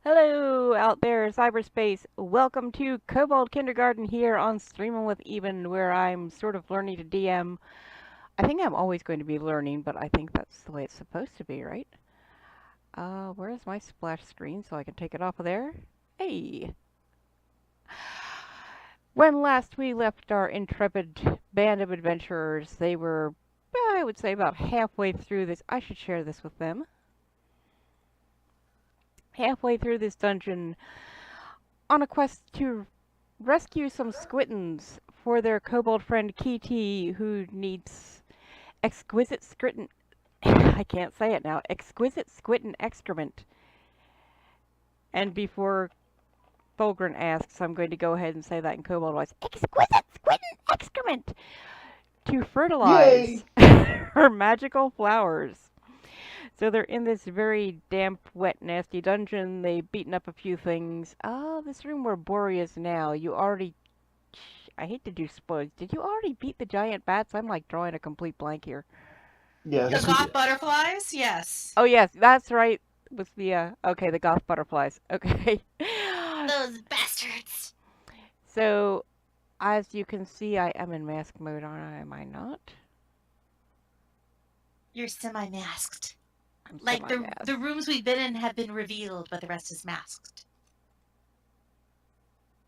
Hello out there, cyberspace. Welcome to Kobold Kindergarten here on Streaming with Even, where I'm sort of learning to DM. I think I'm always going to be learning, but I think that's the way it's supposed to be, right? Where's my splash screen so I can take it off of there? Hey! When last we left our intrepid band of adventurers, they were, I would say, about halfway through this. I should share this with them. Halfway through this dungeon on a quest to rescue some squittens for their kobold friend Kee Tee, who needs exquisite squitten. I can't say it now. Exquisite squitten excrement. And before Thulgrin asks, I'm going to go ahead and say that in kobold voice. Exquisite squitten excrement to fertilize Yay! her magical flowers. So they're in this very damp, wet, nasty dungeon. They've beaten up a few things. Oh, this room where Bori is now. You already I hate to do spoilers. Did you already beat the giant bats? I'm like drawing a complete blank here. The Yes. Yes, we goth did. butterflies? Yes. Oh yes, that's right. With the okay, the goth butterflies. Okay. Those bastards. So as you can see, I am in mask mode, am I not? You're semi-masked. I'm Like the semi-masked. rooms we've been in have been revealed, but the rest is masked.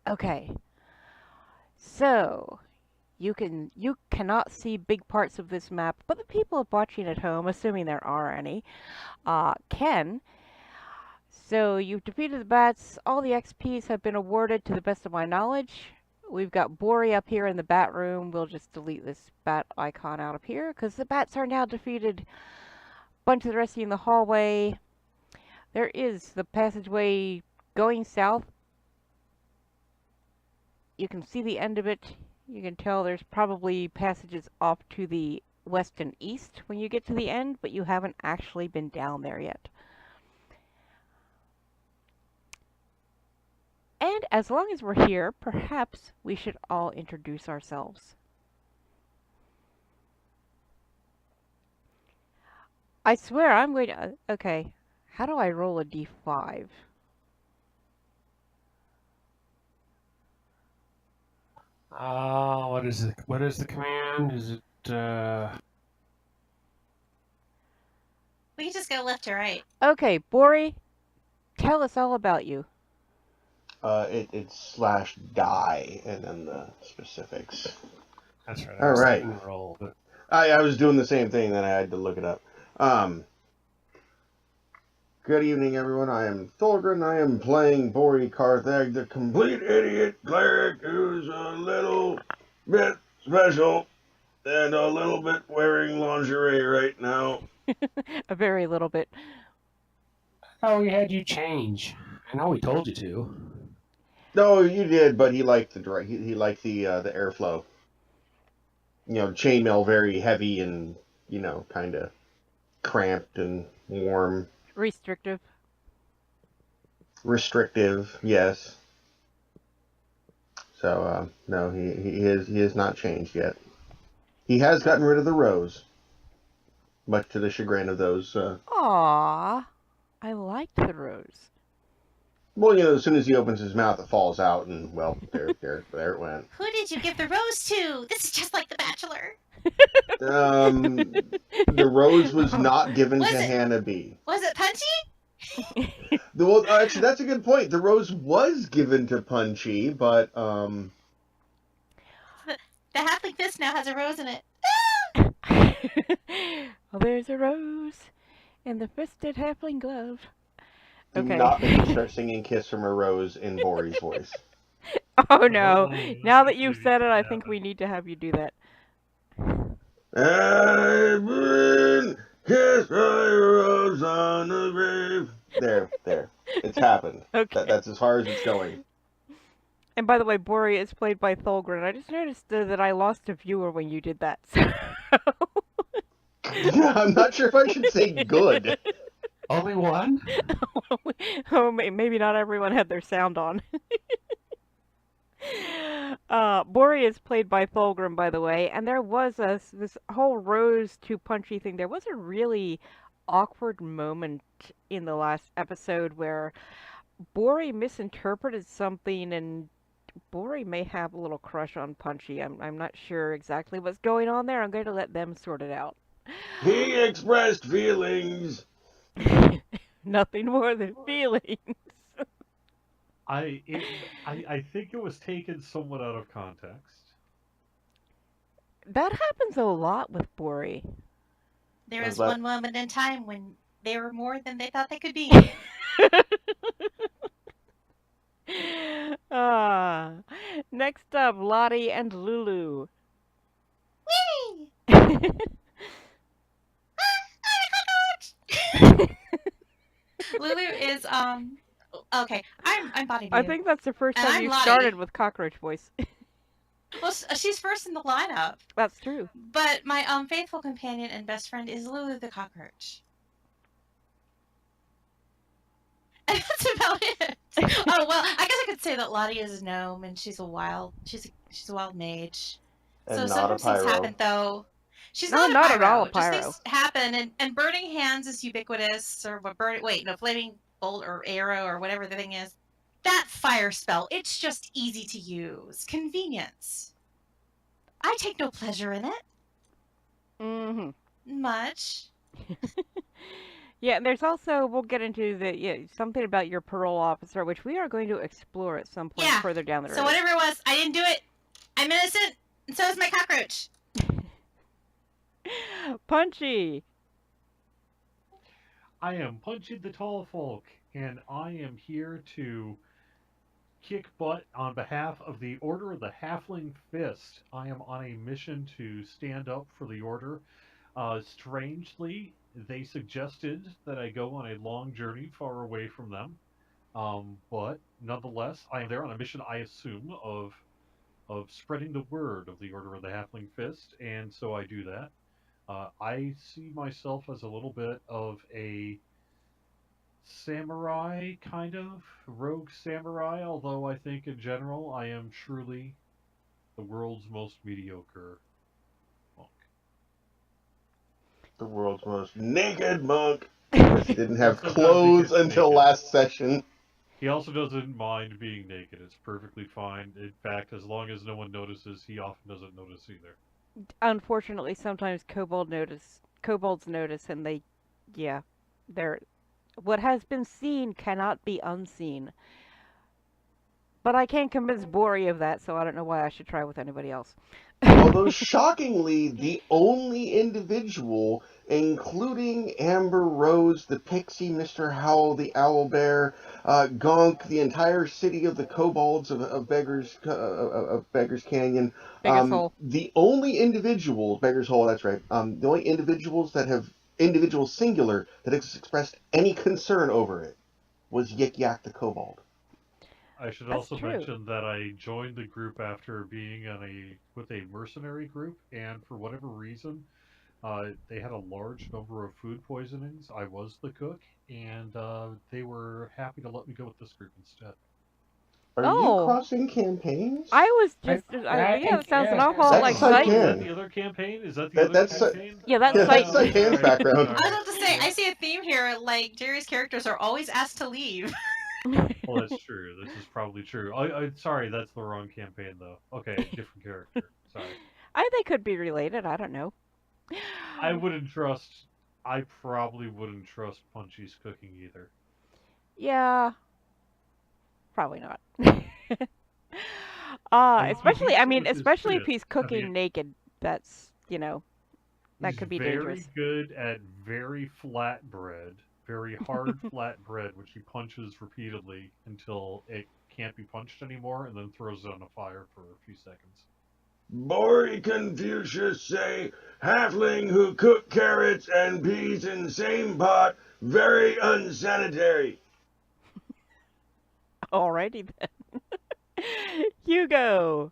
Okay. So you cannot see big parts of this map, but the people watching at home, assuming there are any, can. So you've defeated the bats. All the XPs have been awarded to the best of my knowledge. We've got Bori up here in the bat room. We'll just delete this bat icon out of here because the bats are now defeated. Bunch of the rest of you in the hallway. There is the passageway going south. You can see the end of it. You can tell there's probably passages off to the west and east when you get to the end, but you haven't actually been down there yet. And as long as we're here, perhaps we should all introduce ourselves. I swear I'm going to... Okay, how do I roll a d5? What is it? What is the command? Is it? We can just go left to right. Okay, Bori, tell us all about you. It's slash die and then the specifics. That's right. All I was right. thinking roll, but I was doing the same thing, then I had to look it up. Good evening, everyone. I am Thulgrin. I am playing Bori Carthag, the complete idiot cleric who's a little bit special and a little bit wearing lingerie right now. A very little bit. oh, we had you change. I know we told you to. No, you did, but he liked he liked the airflow. Chainmail very heavy and kind of cramped and warm, Restrictive. restrictive. Yes. So no, he has not changed yet. He has gotten rid of the rose, much to the chagrin of those. Aww, I liked the rose. Well, as soon as he opens his mouth, it falls out, and well, there it went. Who did you give the rose to? This is just like The Bachelor. The rose was not given Was to it- Hannah B. Was it Punchy? Well, actually, that's a good point. The rose was given to Punchy, but The halfling fist now has a rose in it. Well, there's a rose in the fisted halfling glove. do Okay. not make me start singing "Kiss from a Rose" in Bori's voice. Oh no. Now that you've said it, I think we need to have you do that. I've been kissed by a rose on the grave. There. It's happened. Okay. That's as far as it's going. And by the way, Bori is played by Thulgrin. I just noticed that I lost a viewer when you did that. I'm not sure if I should say good. Only one? Oh, maybe not everyone had their sound on. Bori is played by Thulgrim, by the way, and there was this whole Rose to Punchy thing. There was a really awkward moment in the last episode where Bori misinterpreted something, and Bori may have a little crush on Punchy. I'm not sure exactly what's going on there. I'm going to let them sort it out. He expressed feelings. Nothing more than feelings. I it I think it was taken somewhat out of context. That happens a lot with Bori. There Was was that one moment in time when they were more than they thought they could be. Ah, next up, Lotte and Lulu. Whee! Lulu is okay. I'm Body I View, think that's the first and time I'm you started Lottie. with cockroach voice. Well, she's first in the lineup, That's true. but my faithful companion and best friend is Lulu the cockroach. And that's about it. Oh well, I guess I could say that Lottie is a gnome and she's a wild mage. So and not a sometimes things pyro. happen though. She's No, not a not at all a pyro. Just pyro. things happen, and burning hands is ubiquitous. Or what? Wait, no, flaming bolt or arrow or whatever the thing is. That fire spell. It's just easy to use. Convenience. I take no pleasure in it. Mm-hmm. Much. Yeah, and there's also, we'll get into something about your parole officer, which we are going to explore at some point Yeah. further down the road. So whatever it was, I didn't do it. I'm innocent, and so is my cockroach. Punchy. I am Punchy the Tall Folk, and I am here to kick butt on behalf of the Order of the Halfling Fist. I am on a mission to stand up for the Order. Strangely, they suggested that I go on a long journey far away from them. But nonetheless, I am there on a mission, I assume, of spreading the word of the Order of the Halfling Fist, and so I do that. I see myself as a little bit of a samurai, kind of rogue samurai, although I think in general I am truly the world's most mediocre monk. The world's most naked monk. Because he didn't have Sometimes he clothes gets until naked. last session. He also doesn't mind being naked. It's perfectly fine. In fact, as long as no one notices, he often doesn't notice either. Unfortunately, sometimes kobolds notice, and they're what has been seen cannot be unseen. But I can't convince Bori of that, so I don't know why I should try with anybody else. Although shockingly, the only individual, including Amber Rose, the Pixie, Mr. Howl, the Owlbear, Gonk, the entire city of the Kobolds of Beggars Canyon, Biggest hole. the only individual, Beggars Hole, that's right, the only individuals that have, individual singular, that has expressed any concern over it was Yik Yak the Kobold. I should That's also true. mention that I joined the group after being with a mercenary group, and for whatever reason, they had a large number of food poisonings. I was the cook, and they were happy to let me go with this group instead. Are you Oh, crossing campaigns? I was I yeah, think, it sounds yeah, an I was awful gonna lot say, like That's sight. Is that Ken. the other campaign? Is that the That, other that's campaign? Yeah, that's yeah, sight. that's like Ken's Alright, background. I was alright. about to say, Yeah. I see a theme here. Like Jerry's characters are always asked to leave. Well, that's true. This is probably true. Sorry, that's the wrong campaign, though. Okay, different character. Sorry. They could be related. I don't know. I wouldn't trust. I probably wouldn't trust Punchy's cooking either. Yeah, probably not. He Especially, beats I it mean, with his especially if fist. he's I mean, cooking naked. That's, that he's could be very dangerous. good at very flat bread, very hard flat bread, which he punches repeatedly until it can't be punched anymore, and then throws it on a fire for a few seconds. Bori Confucius say, halfling who cook carrots and peas in same pot, very unsanitary. Alrighty then. Hugo.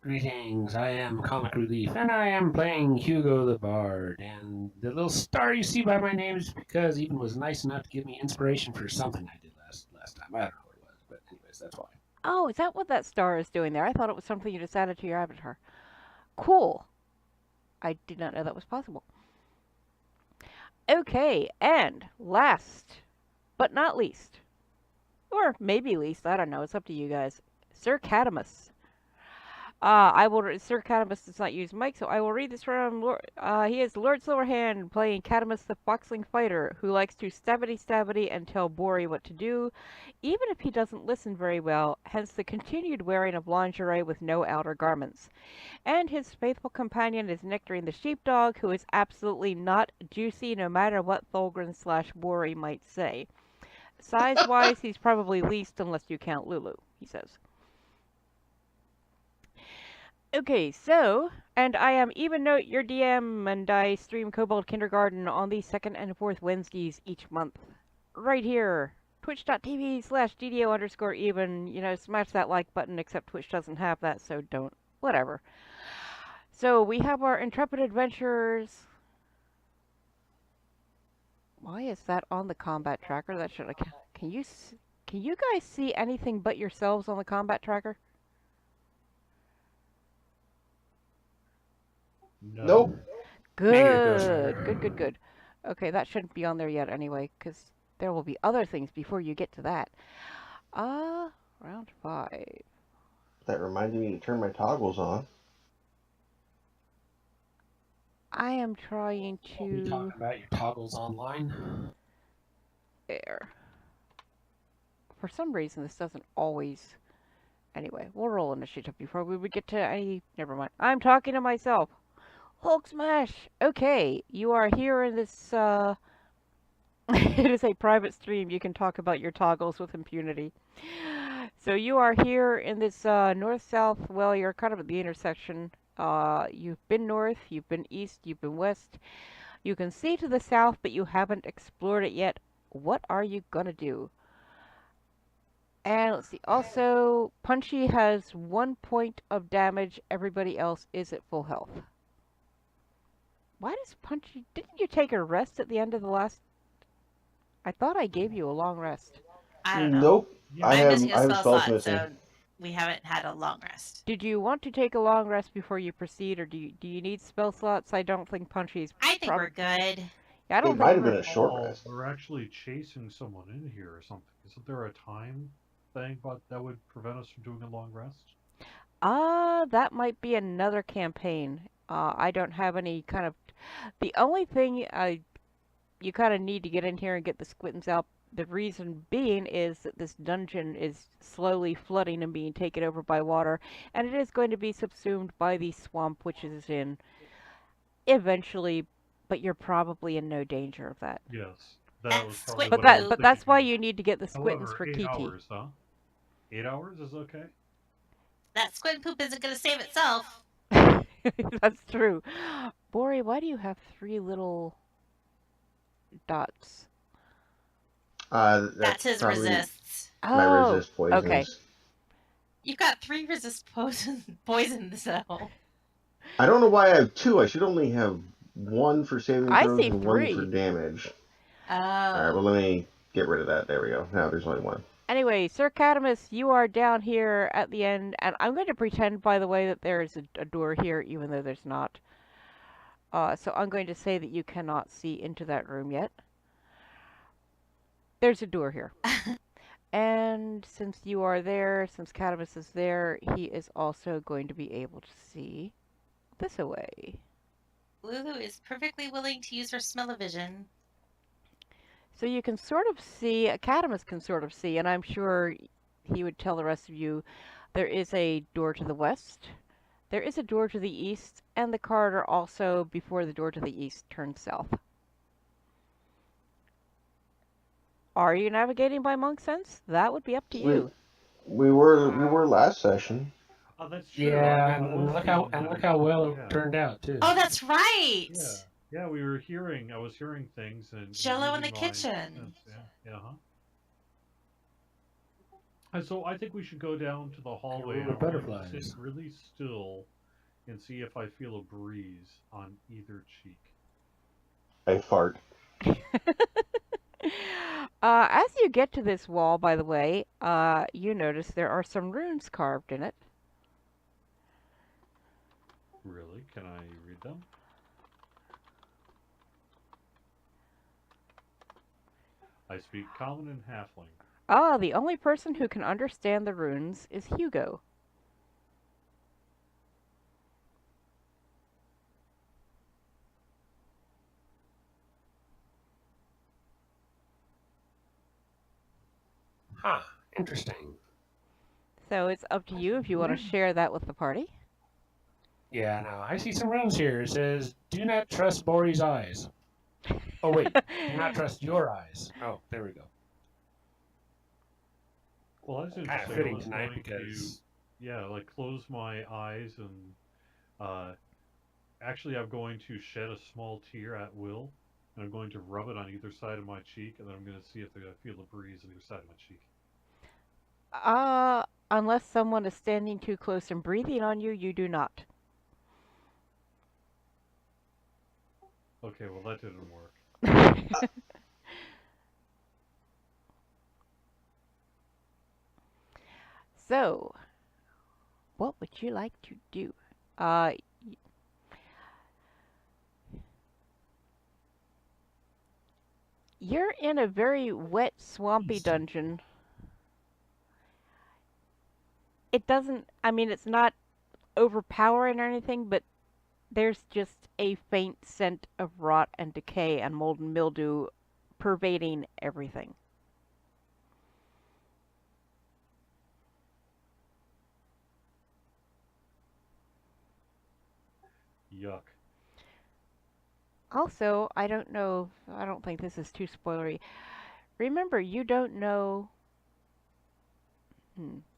Greetings, I am Comic Relief, and I am playing Hugo the Bard. And the little star you see by my name is because Even was nice enough to give me inspiration for something I did last time. I don't know what it was, but anyways, that's why. Oh, is that what that star is doing there? I thought it was something you just added to your avatar. Cool. I did not know that was possible. Okay, and last but not least, or maybe least, I don't know, it's up to you guys. Sir Cadymus. Sir Cadymus does not use mic, so I will read this from he is Lord Silverhand playing Cadymus the Foxling Fighter, who likes to stabbity and tell Bori what to do, even if he doesn't listen very well, hence the continued wearing of lingerie with no outer garments. And his faithful companion is Nectarine the Sheepdog, who is absolutely not juicy no matter what Thulgrin/Bori might say. Size-wise, he's probably least unless you count Lulu, he says. Okay, so, and I am EvenNote, your DM, and I stream Kobold Kindergarten on the second and fourth Wednesdays each month. Right here, twitch.tv/DDO_even, you know, smash that like button, except Twitch doesn't have that, so don't. Whatever. So, we have our Intrepid Adventures. Why is that on the combat tracker? That should, can you guys see anything but yourselves on the combat tracker? No. Nope. Good. Okay, that shouldn't be on there yet anyway, because there will be other things before you get to that. Round 5. That reminded me to turn my toggles on. I am trying Are you to... talking about your toggles online? There. For some reason, this doesn't always... Anyway, we'll roll initiative before we would get to any... Never mind. I'm talking to myself. Hulk smash! Okay, you are here in this, it is a private stream. You can talk about your toggles with impunity. So you are here in this, north-south, well, you're kind of at the intersection. You've been north, you've been east, you've been west. You can see to the south, but you haven't explored it yet. What are you gonna do? And let's see, also, Punchy has 1 point of damage. Everybody else is at full health. Why does Punchy... Didn't you take a rest at the end of the last... I thought I gave you a long rest. I don't know. Nope. Yeah. I I'm have missing a spell spells slot, missing. so we haven't had a long rest. Did you want to take a long rest before you proceed, or do you need spell slots? I don't think Punchy's... I think we're good. Yeah, I don't It might think have been a short Oh, rest. we're actually chasing someone in here or something. Isn't there a time thing but that would prevent us from doing a long rest? That might be another campaign. I don't have any kind of... The only thing you kind of need to get in here and get the squittens out. The reason being is that this dungeon is slowly flooding and being taken over by water, and it is going to be subsumed by the swamp, which is in eventually, but you're probably in no danger of that. Yes. That That's was probably squid what I was poop. But that's thinking. why you need to get the squittens However, for 8 Kee Tee. hours, huh? 8 hours is okay? That squid poop isn't going to save itself. That's true. Bori, why do you have 3 little dots? That's his probably resists. My Oh, resist poisons. okay. You've got 3 resist poisons, though. I don't know why I have 2. I should only have 1 for saving I throws see and 3. 1 for damage. Oh. Alright, well let me get rid of that. There we go. Now there's only 1. Anyway, Sir Cadymus, you are down here at the end, and I'm going to pretend, by the way, that there is a door here, even though there's not. So I'm going to say that you cannot see into that room yet. There's a door here. And since you are there, since Cadymus is there, he is also going to be able to see this away. Lulu is perfectly willing to use her smell-o-vision. So you can sort of see, Cadymus can sort of see, and I'm sure he would tell the rest of you, there is a door to the west, there is a door to the east, and the corridor also, before the door to the east, turns south. Are you navigating by monk sense? That would be up to you. We were last session. Oh, that's true. Yeah, I and was look how well yeah. it turned out too. Oh, that's right! Yeah. Yeah, we were hearing. I was hearing things and Jello in the using my kitchen. sense, Yeah. Huh. And so I think we should go down to the hallway Little and butterflies. sit really still and see if I feel a breeze on either cheek. I fart. As you get to this wall, by the way, you notice there are some runes carved in it. Really? Can I read them? I speak common and halfling. Ah, the only person who can understand the runes is Hugo. Huh. Interesting. So it's up to you if you want to share that with the party. Yeah, now I see some runes here. It says, "Do not trust Bori's eyes." Oh wait, do not trust your eyes. Oh, there we go. Well, I was Kind of interesting. I fitting was tonight going to, because yeah, like close my eyes and uh, actually, I'm going to shed a small tear at will, and I'm going to rub it on either side of my cheek, and then I'm going to see if I feel a breeze on either side of my cheek. Unless someone is standing too close and breathing on you, you do not. Okay, well that didn't work. So, what would you like to do? Uh, you're in a very wet, swampy dungeon. It doesn't, I mean, it's not overpowering or anything, but there's just a faint scent of rot and decay and mold and mildew pervading everything. Yuck. Also, I don't know, I don't think this is too spoilery. Remember, you don't know.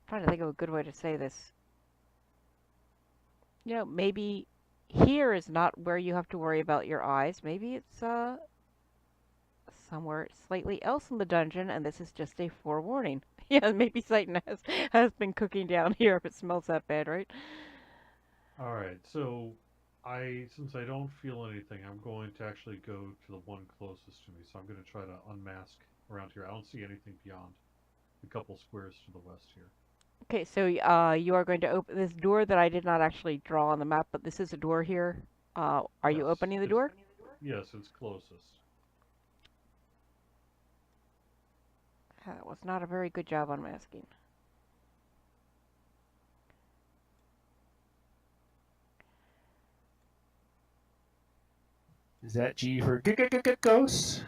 Trying to think of a good way to say this. You know, maybe here is not where you have to worry about your eyes. Maybe it's somewhere slightly else in the dungeon, and this is just a forewarning. Yeah, maybe Satan has been cooking down here if it smells that bad, right? All right, so since I don't feel anything, I'm going to actually go to the one closest to me. So I'm going to try to unmask around here. I don't see anything beyond a couple squares to the west here. Okay, so you are going to open this door that I did not actually draw on the map, but this is a door here. Are you Yes, opening the door? yes, it's closest. That was not a very good job unmasking. is that G for ghosts?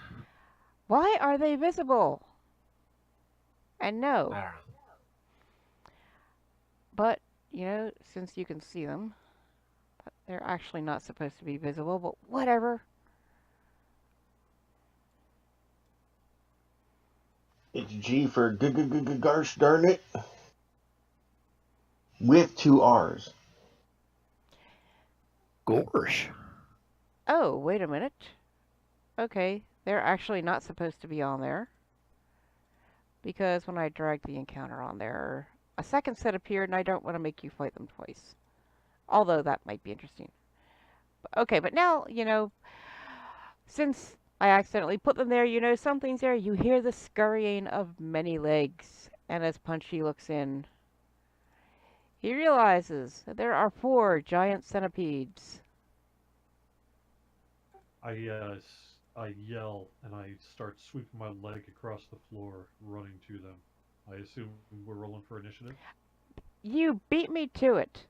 Why are they visible? And no, I don't know. but you know, since you can see them, they're actually not supposed to be visible, but whatever. It's G for gosh darn it. With two R's. Gorsh. Oh, wait a minute. Okay, they're actually not supposed to be on there. Because when I dragged the encounter on there, a second set appeared and I don't want to make you fight them twice. Although that might be interesting. Okay, but now, you know, since I accidentally put them there, you know something's there. You hear the scurrying of many legs. And as Punchy looks in, he realizes that there are 4 giant centipedes. I yell and I start sweeping my leg across the floor, running to them. I assume we're rolling for initiative? You beat me to it.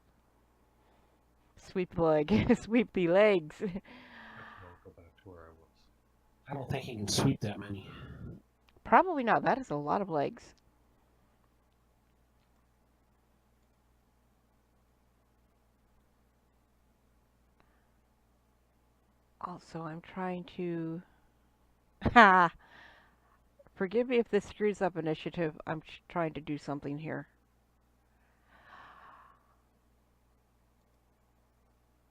Sweep the leg. Sweep the legs. I'll go back to where I was. I don't think he can sweep that many. Probably not. That is a lot of legs. Also, I'm trying to... Ha! Forgive me if this screws up initiative. I'm trying to do something here.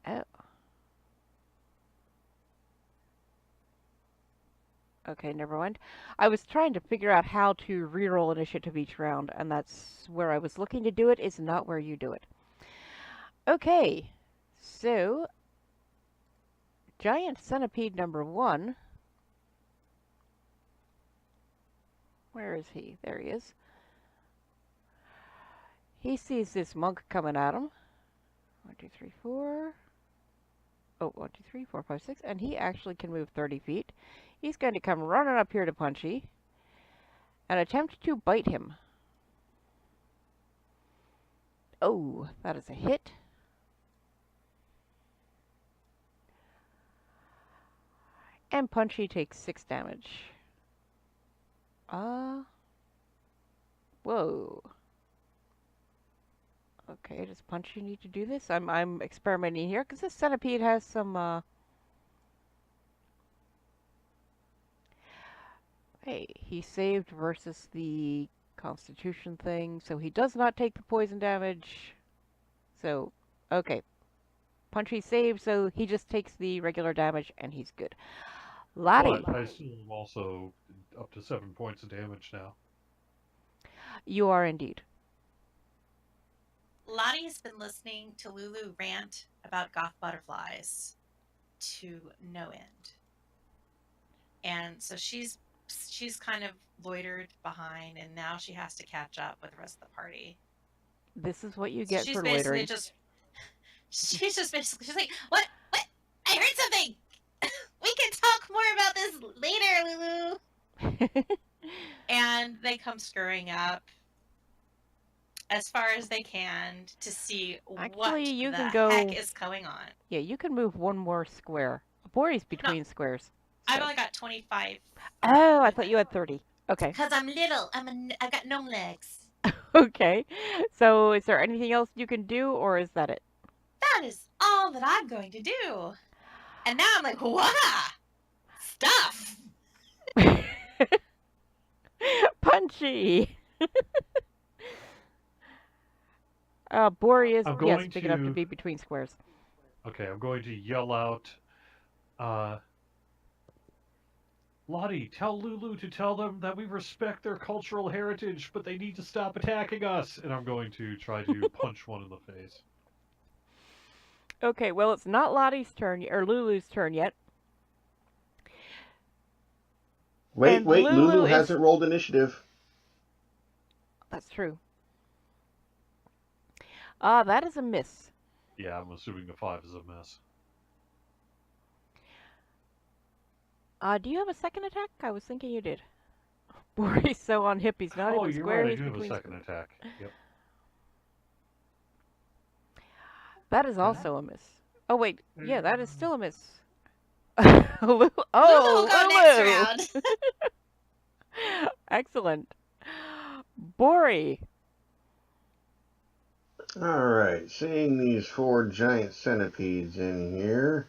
Oh. Okay, never mind. I was trying to figure out how to reroll initiative each round, and that's where I was looking to do it. Is not where you do it. Okay, so giant centipede number 1. Where is he? There he is. He sees this monk coming at him. 1, 2, 3, 4. Oh, 1, 2, 3, 4, 5, 6. And he actually can move 30 feet. He's going to come running up here to Punchy. and attempt to bite him. Oh, that is a hit. And Punchy takes 6 damage. Whoa. Okay, does Punchy need to do this? I'm experimenting here because this centipede has some Hey, he saved versus the Constitution thing, so he does not take the poison damage. So, okay. Punchy saved, so he just takes the regular damage and he's good. Lotte, But I still am also up to 7 points of damage now. you are indeed. Lottie has been listening to Lulu rant about goth butterflies to no end. And so she's kind of loitered behind, and now she has to catch up with the rest of the party. This is what you So get she's for basically loitering. she's like, what? I heard something. We can talk more about this later, Lulu. And they come scurrying up as far as they can to see Actually, you what can the go... heck is going on. Yeah, you can move one more square. Bori's between squares. So. I've only got 25. Oh, I thought you had 30. Okay. Because I'm little. I've got gnome legs. Okay. So, is there anything else you can do, or is that it? That is all that I'm going to do. And now I'm like, what? Stuff. Punchy! Bori is, yes, big enough to be between squares. Okay, I'm going to yell out, Lottie, tell Lulu to tell them that we respect their cultural heritage, but they need to stop attacking us. And I'm going to try to punch one in the face. Okay, well, it's not Lottie's turn, or Lulu's turn yet. Wait, Lulu hasn't rolled initiative. That's true. That is a miss. Yeah, I'm assuming the 5 is a miss. Do you have a second attack? I was thinking you did. Bori's so on hip, he's not even square. Right, I do have a second attack. Yep. That is also a miss. Oh, wait. Yeah, that is still a miss. Lulu will go next round. Excellent. Bori. Alright, seeing these 4 giant centipedes in here,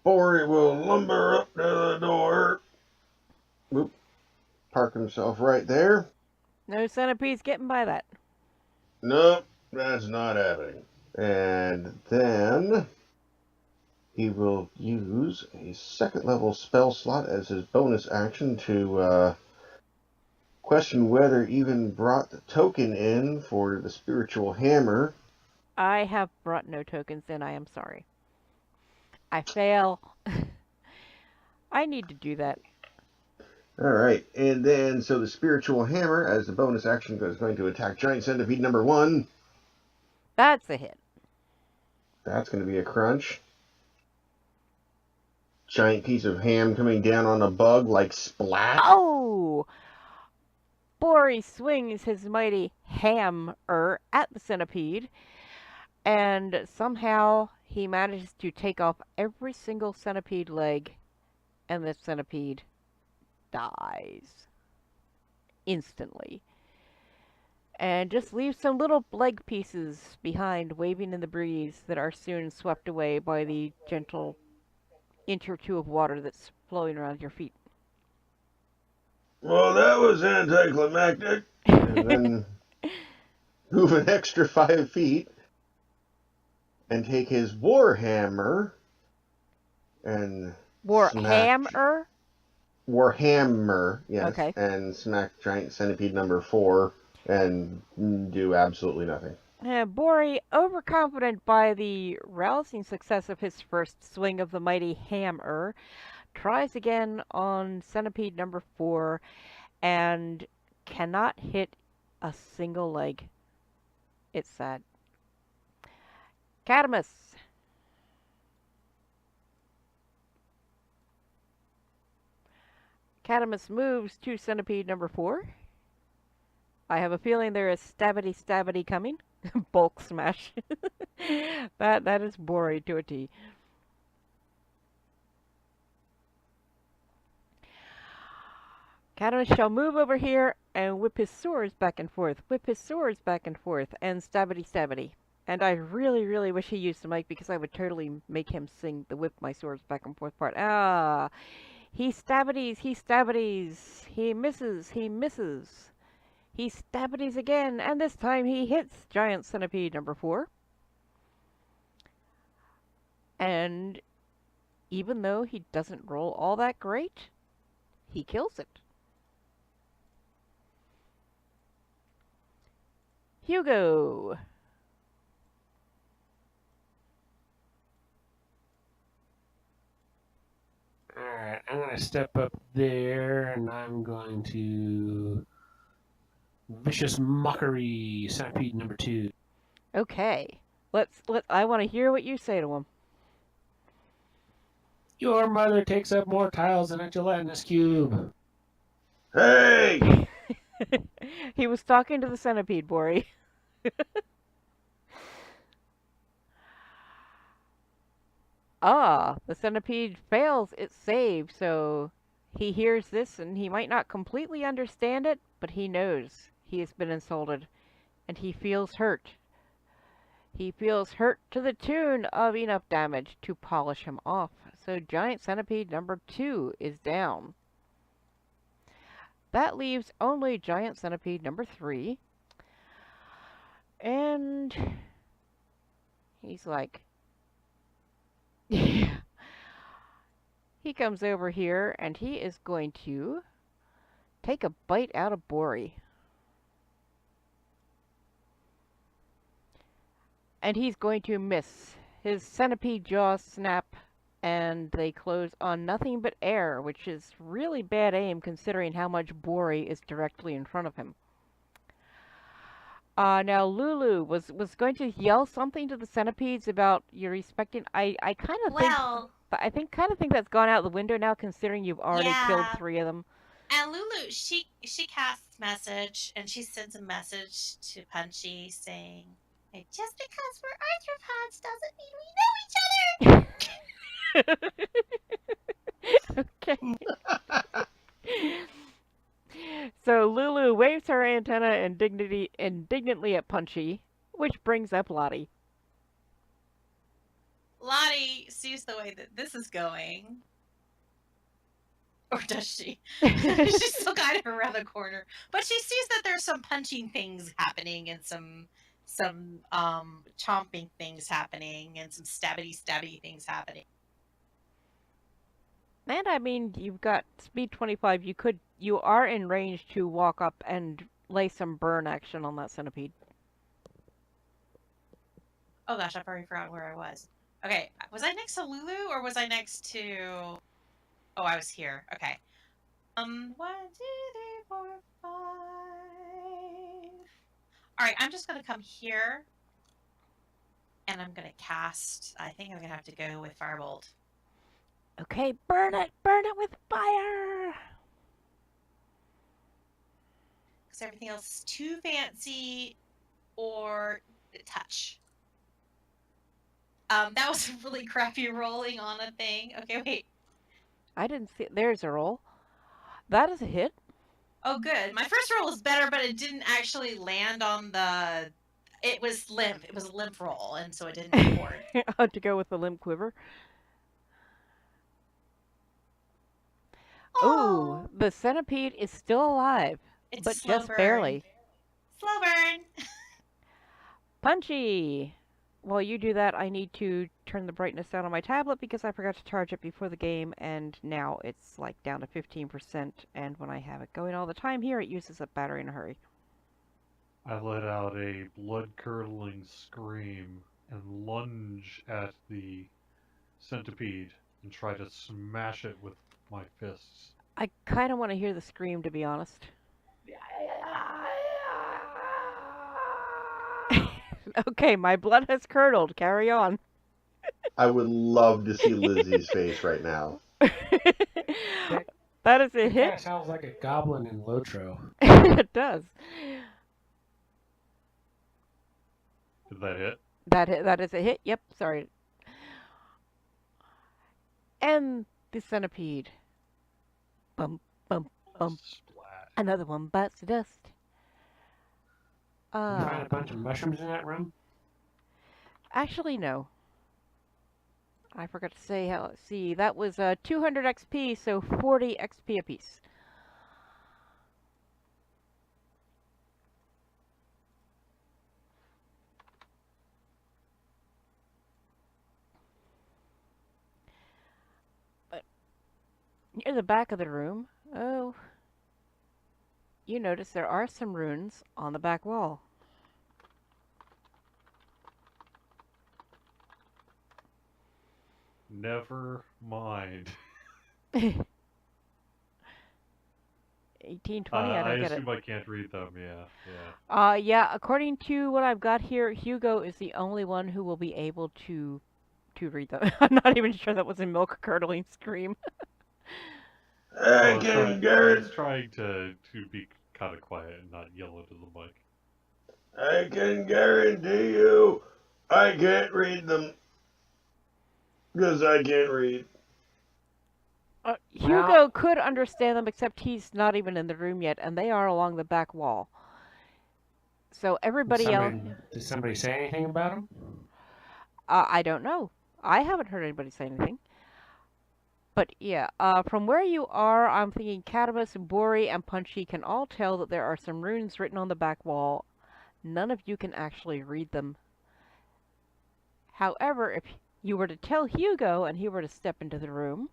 Bori will lumber up to the door. Whoop. Park himself right there. No centipedes getting by that. Nope, that's not happening. And then he will use a 2nd level spell slot as his bonus action to question whether Even brought the token in for the spiritual hammer. I have brought no tokens in, I am sorry. I fail. I need to do that. Alright, and then so the spiritual hammer as the bonus action is going to attack giant centipede number 1. That's a hit. That's going to be a crunch. Giant piece of ham coming down on a bug like splat. Oh! Bori swings his mighty hammer at the centipede, and somehow he manages to take off every single centipede leg, and the centipede dies instantly. And just leaves some little leg pieces behind waving in the breeze that are soon swept away by the gentle inch or two of water that's flowing around your feet. Well, that was anticlimactic. And then move an extra 5 feet and take his warhammer and Warhammer? Warhammer, yes. Okay. And smack giant centipede number 4 and do absolutely nothing. Bori, overconfident by the rousing success of his first swing of the mighty hammer, tries again on centipede number 4 and cannot hit a single leg. It's sad. Cadymus. Cadymus moves to centipede number 4. I have a feeling there is stabbity coming. Bulk smash. that is Bori to a T. Cadymus shall move over here and whip his swords back and forth, and stabbity. And I really wish he used the mic because I would totally make him sing the whip my swords back and forth part. Ah, he stabbities, he misses, he stabbities again, and this time he hits giant centipede number 4. And even though he doesn't roll all that great, he kills it. Hugo. Alright, I'm going to step up there and I'm going to vicious mockery centipede number 2. Okay. I want to hear what you say to him. Your mother takes up more tiles than a gelatinous cube. Hey! He was talking to the centipede, Bori. Ah, the centipede fails its save, so he hears this and he might not completely understand it, but he knows he has been insulted and he feels hurt. He feels hurt to the tune of enough damage to polish him off. So giant centipede number 2 is down. That leaves only giant centipede number 3. And he's like, he comes over here and he is going to take a bite out of Bori. And he's going to miss. His centipede jaws snap and they close on nothing but air, which is really bad aim considering how much Bori is directly in front of him. Now Lulu was going to yell something to the centipedes about you respecting. I kind of think that's gone out the window now, considering you've already killed 3 of them. And Lulu, she casts message and she sends a message to Punchy saying, "Hey, just because we're arthropods doesn't mean we know each other." Okay. So Lulu waves her antenna indignantly at Punchy, which brings up Lotte. Lotte sees the way that this is going. Or does she? She's still kind of around the corner. But she sees that there's some punching things happening and some chomping things happening and some stabby things happening. And I mean, you've got speed 25. You are in range to walk up and lay some burn action on that centipede. Oh gosh, I've already forgotten where I was. Okay, was I next to Lulu or was I next to? Oh, I was here. Okay. 1, 2, 3, 4, 5. All right, I'm just gonna come here, and I'm gonna cast. I think I'm gonna have to go with Firebolt. Okay, burn it with fire. Because everything else is too fancy, or touch. That was really crappy rolling on a thing. Okay, wait. I didn't see it. There's a roll. That is a hit. Oh, good. My first roll was better, but it didn't actually land on the... It was limp. It was a limp roll, and so it didn't record. How to go with the limp quiver. Oh, the centipede is still alive, but just barely. Slow burn. Punchy! While you do that, I need to turn the brightness down on my tablet because I forgot to charge it before the game, and now it's like down to 15%, and when I have it going all the time here, it uses up battery in a hurry. I let out a blood-curdling scream and lunge at the centipede and try to smash it with my fists. I kind of want to hear the scream, to be honest. Okay, my blood has curdled. Carry on. I would love to see Lizzie's face right now. That is a It kind hit. of sounds like a goblin in Lotro. It does. Did that hit? That is a hit. Yep. Sorry. And the centipede. Bump, bump, bump. Splat. Another one bites the dust. You find a bunch of mushrooms in that room? Actually, no. I forgot to say how. See, that was 200 XP, so 40 XP apiece. But near the back of the room, oh, you notice there are some runes on the back wall. Never mind. 1820, I I don't get it. assume I can't read them. Yeah. Yeah, according to what I've got here, Hugo is the only one who will be able to read them. I'm not even sure that was a milk curdling scream. I I can was guarantee. trying to be kind of quiet and not yell into the mic. I can guarantee you, I can't read them because I can't read. Hugo could understand them, except he's not even in the room yet, and they are along the back wall. So everybody else, Did somebody say anything about them? I don't know. I haven't heard anybody say anything. But yeah, from where you are, I'm thinking Cadymus, Bori, and Punchy can all tell that there are some runes written on the back wall. None of you can actually read them. However, if you were to tell Hugo and he were to step into the room,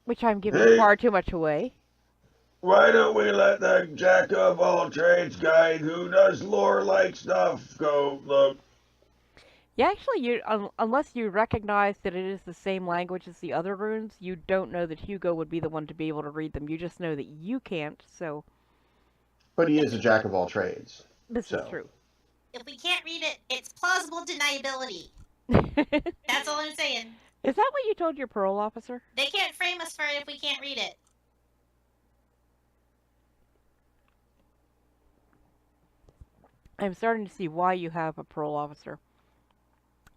which I'm giving Hey, far too much away. why don't we let the jack of all trades guy who does lore-like stuff go look? Yeah, actually, unless you recognize that it is the same language as the other runes, you don't know that Hugo would be the one to be able to read them. You just know that you can't, so But he is a jack of all trades. this is So. true. If we can't read it, it's plausible deniability. That's all I'm saying. Is that what you told your parole officer? They can't frame us for it if we can't read it. I'm starting to see why you have a parole officer.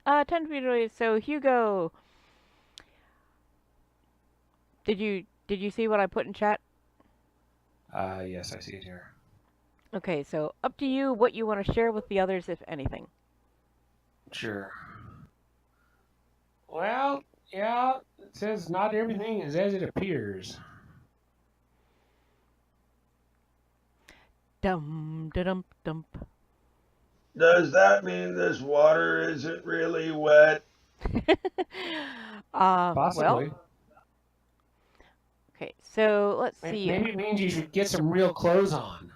10 feet away. So Hugo, did you see what I put in chat? Yes, I see it here. Okay, so up to you what you want to share with the others, if anything. Sure. Well, yeah, it says not everything is as it appears. Dum da dum dump. Does that mean this water isn't really wet? Possibly. Well, okay, so let's see. Maybe it means you should get some real clothes on.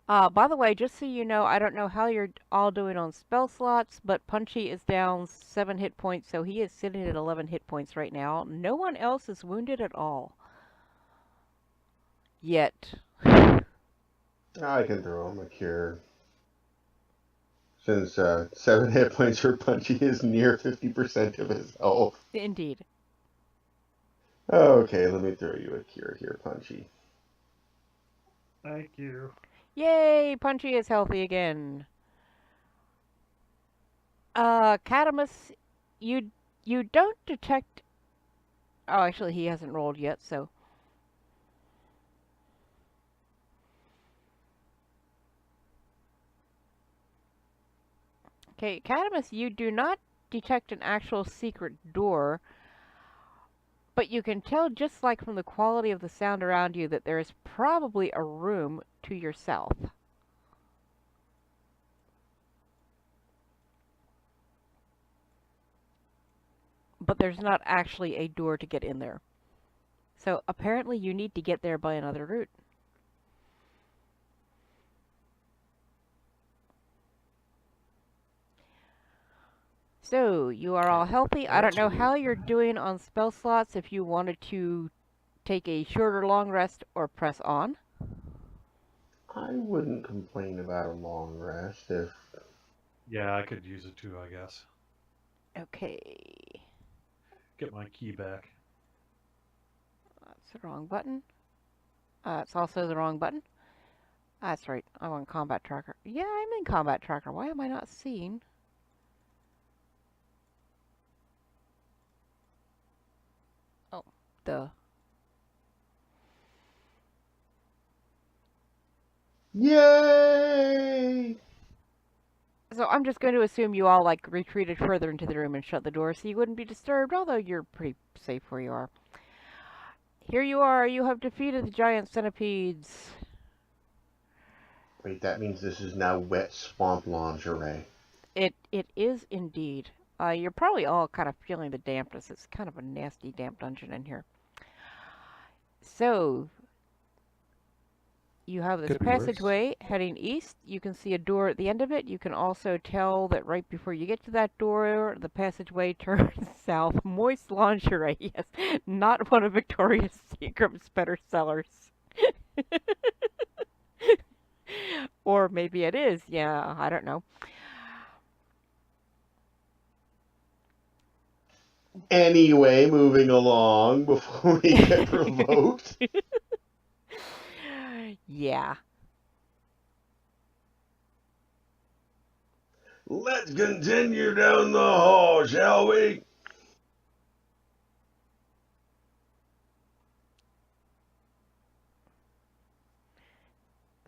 By the way, just so you know, I don't know how you're all doing on spell slots, but Punchy is down 7 hit points, so he is sitting at 11 hit points right now. No one else is wounded at all. Yet. I can throw him a cure. Since 7 hit points for Punchy is near 50% of his health. Indeed. Okay, let me throw you a cure here, Punchy. Thank you. Yay! Punchy is healthy again. Cadymus, you don't detect... Oh, actually, he hasn't rolled yet, so... Okay, Cadymus, you do not detect an actual secret door, but you can tell just like from the quality of the sound around you that there is probably a room to your south. But there's not actually a door to get in there. So apparently you need to get there by another route. So, you are all healthy. I don't know how you're doing on spell slots, if you wanted to take a short or long rest or press on. I wouldn't complain about a long rest if... Yeah, I could use it too, I guess. Okay. get my key back. That's the wrong button. It's also the wrong button. That's right. I want combat tracker. Yeah, I'm in combat tracker. Why am I not seeing? Oh, duh. Yay! So I'm just going to assume you all like retreated further into the room and shut the door so you wouldn't be disturbed, although you're pretty safe where you are. Here you are. You have defeated the giant centipedes. Wait, that means this is now wet swamp lingerie. It is indeed. You're probably all kind of feeling the dampness. It's kind of a nasty, damp dungeon in here. So, you have this Could be worse. passageway heading east. You can see a door at the end of it. You can also tell that right before you get to that door, the passageway turns south. Moist lingerie, yes. Not one of Victoria's Secret's better sellers. Or maybe it is. Yeah, I don't know. Anyway, moving along before we get provoked. Yeah. Let's continue down the hall, shall we?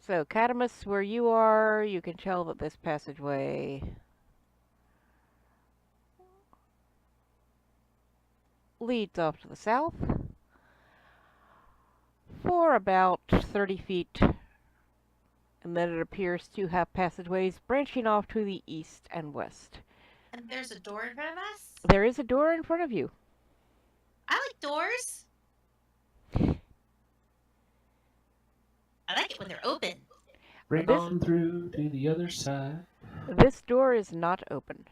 So, Cadymus, where you are, you can tell that this passageway leads off to the south for about 30 feet, and then it appears to have passageways branching off to the east and west. And there's a door in front of us? There is a door in front of you. I like doors. I like it when they're open. Bring This- on through to the other side. This door is not open.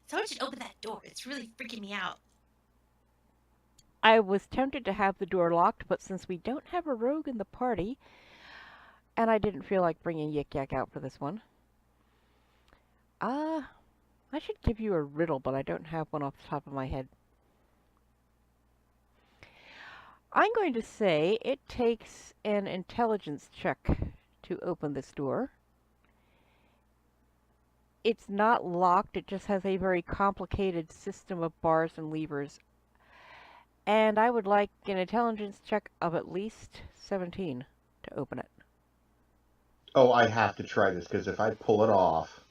Someone should open that door. It's really freaking me out. I was tempted to have the door locked, but since we don't have a rogue in the party, and I didn't feel like bringing Yik Yak out for this one, I should give you a riddle, but I don't have one off the top of my head. I'm going to say it takes an intelligence check to open this door. It's not locked, it just has a very complicated system of bars and levers. And I would like an intelligence check of at least 17 to open it. Oh, I have to try this, because if I pull it off...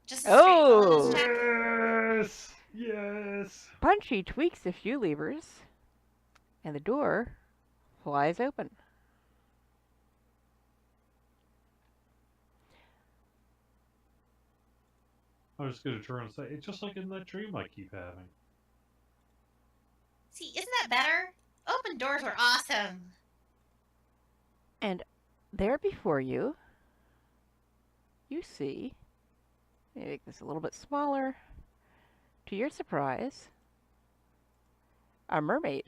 Just a straight Oh! intelligence check. Yes! Yes! Punchy tweaks a few levers, and the door flies open. I was just going to turn and say, it's just like in that dream I keep having. See, isn't that better? Open doors were awesome. And there before you, you see, let me make this a little bit smaller, to your surprise, a mermaid.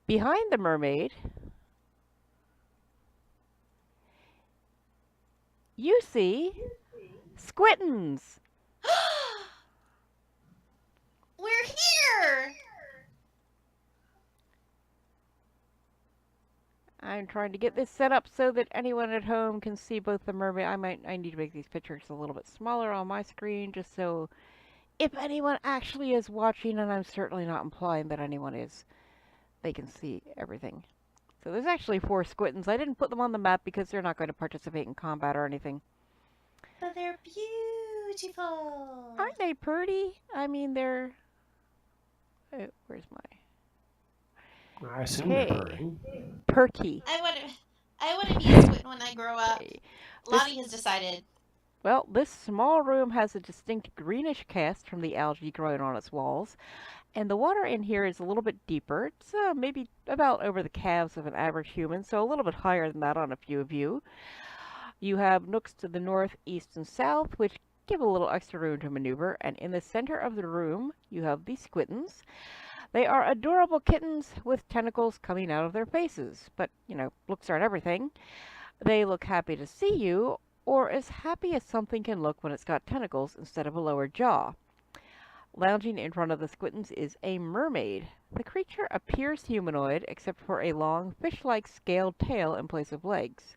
Behind the mermaid, you see Squittens. We're here! I'm trying to get this set up so that anyone at home can see both the mermaid. I need to make these pictures a little bit smaller on my screen just so if anyone actually is watching, and I'm certainly not implying that anyone is, they can see everything. So there's actually 4 Squittens. I didn't put them on the map because they're not going to participate in combat or anything. But they're beautiful. Aren't they pretty? I mean, they're... Oh, where's my... I assume they're Okay. purring. Perky. I want to be a squid when I grow up. Okay. Lotte has decided. Well, this small room has a distinct greenish cast from the algae growing on its walls, and the water in here is a little bit deeper. It's maybe about over the calves of an average human, so a little bit higher than that on a few of you. You have nooks to the north, east, and south, which give a little extra room to maneuver, and in the center of the room, you have the Squittens. They are adorable kittens with tentacles coming out of their faces, but, you know, looks aren't everything. They look happy to see you, or as happy as something can look when it's got tentacles instead of a lower jaw. Lounging in front of the Squittens is a mermaid. The creature appears humanoid except for a long fish-like scaled tail in place of legs.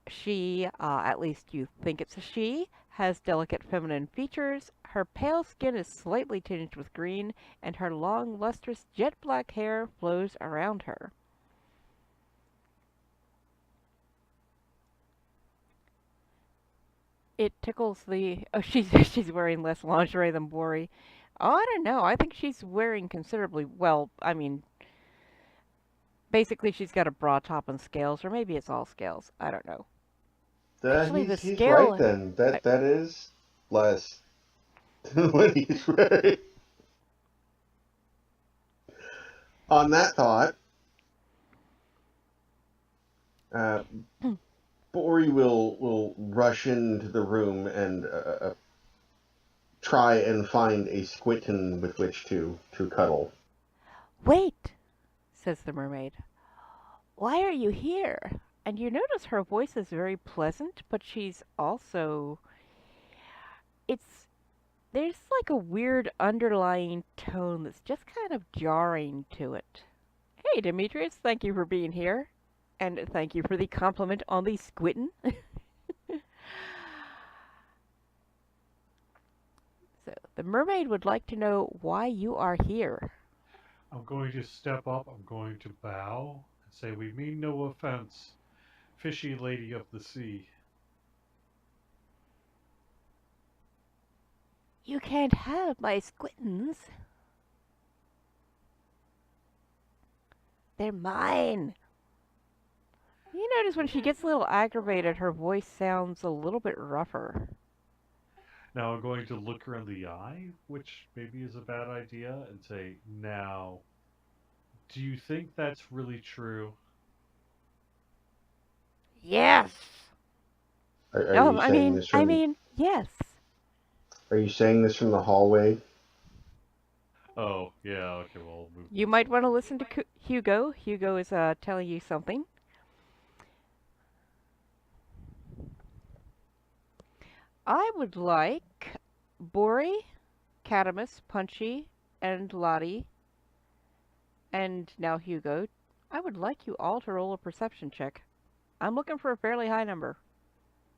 She, at least you think it's a she, has delicate feminine features. Her pale skin is slightly tinged with green, and her long, lustrous, jet-black hair flows around her. It tickles the... Oh, she's wearing less lingerie than Bori. Oh, I don't know. I think she's wearing considerably... Well, I mean... Basically, she's got a bra top and scales, or maybe it's all scales. I don't know. Actually, the He's scale... right then. That is less than what he's wearing. On that thought, Bori will rush into the room and try and find a squitten with which to cuddle. Wait, says the mermaid. Why are you here? And you notice her voice is very pleasant, but she's also... There's like a weird underlying tone that's just kind of jarring to it. Hey, Demetrius, thank you for being here. And thank you for the compliment on the squitten. So, the mermaid would like to know why you are here. I'm going to step up, I'm going to bow, and say, we mean no offense, fishy lady of the sea. You can't have my squittens. They're mine. You notice when she gets a little aggravated, her voice sounds a little bit rougher. Now I'm going to look her in the eye, which maybe is a bad idea, and say, now, do you think that's really true? Yes. Are you I saying this from? yes. Are you saying this from the hallway? Oh, yeah, okay, well, I'll move. You might want to listen to Hugo. Hugo is telling you something. I would like Bori, Cadymus, Punchy, and Lotte, and now Hugo. I would like you all to roll a perception check. I'm looking for a fairly high number.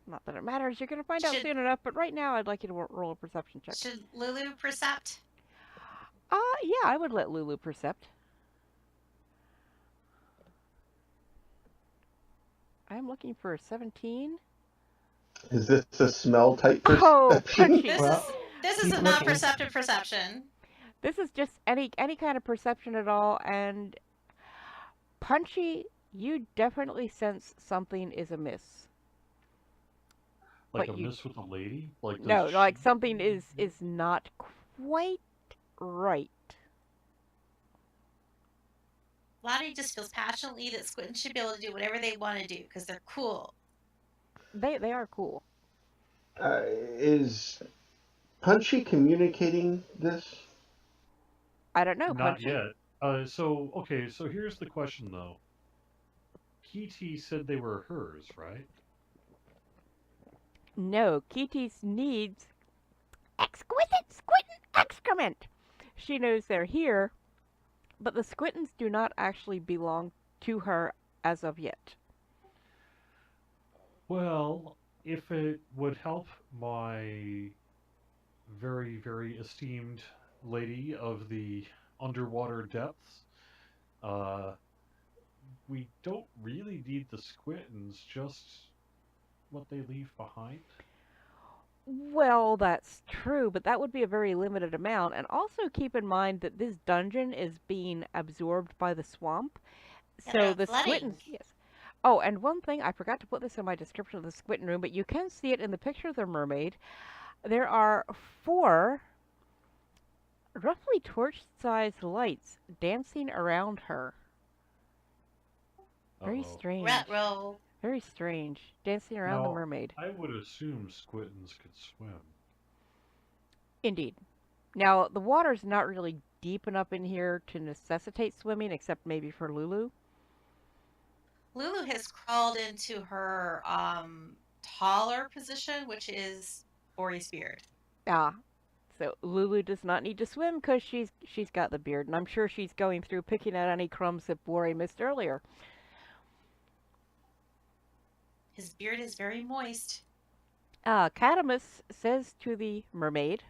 Not that it matters, you're going to find out soon enough, but right now I'd like you to roll a perception check. Should Lulu percept? Yeah, I would let Lulu percept. I'm looking for a 17. Is this a smell type perception? Oh, Punchy! This is not perceptive perception. This is just any kind of perception at all, and Punchy, you definitely sense something is amiss. Like a miss with a lady? Like no, like something is not quite right. Lotte just feels passionately that squittens should be able to do whatever they want to do because they're cool. They are cool. Is Punchy communicating this? I don't know. Not Punchy. yet. So here's the question though. Kee Tee said they were hers, right? No, Kee Tee needs exquisite squitten excrement. She knows they're here, but the squittens do not actually belong to her as of yet. Well, if it would help my very, very esteemed lady of the underwater depths, we don't really need the squittens, just what they leave behind. Well, that's true, but that would be a very limited amount. And also keep in mind that this dungeon is being absorbed by the swamp. So the squittens... Yes. Oh, and one thing, I forgot to put this in my description of the squitten room, but you can see it in the picture of the mermaid. There are 4 roughly torch-sized lights dancing around her. Very strange. Roll. Very strange. Dancing around the mermaid. I would assume squittens could swim. Indeed. Now, the water's not really deep enough in here to necessitate swimming, except maybe for Lulu. Lulu has crawled into her taller position, which is Bori's beard. Ah, so Lulu does not need to swim because she's got the beard, and I'm sure she's going through picking out any crumbs that Bori missed earlier. His beard is very moist. Cadymus says to the mermaid,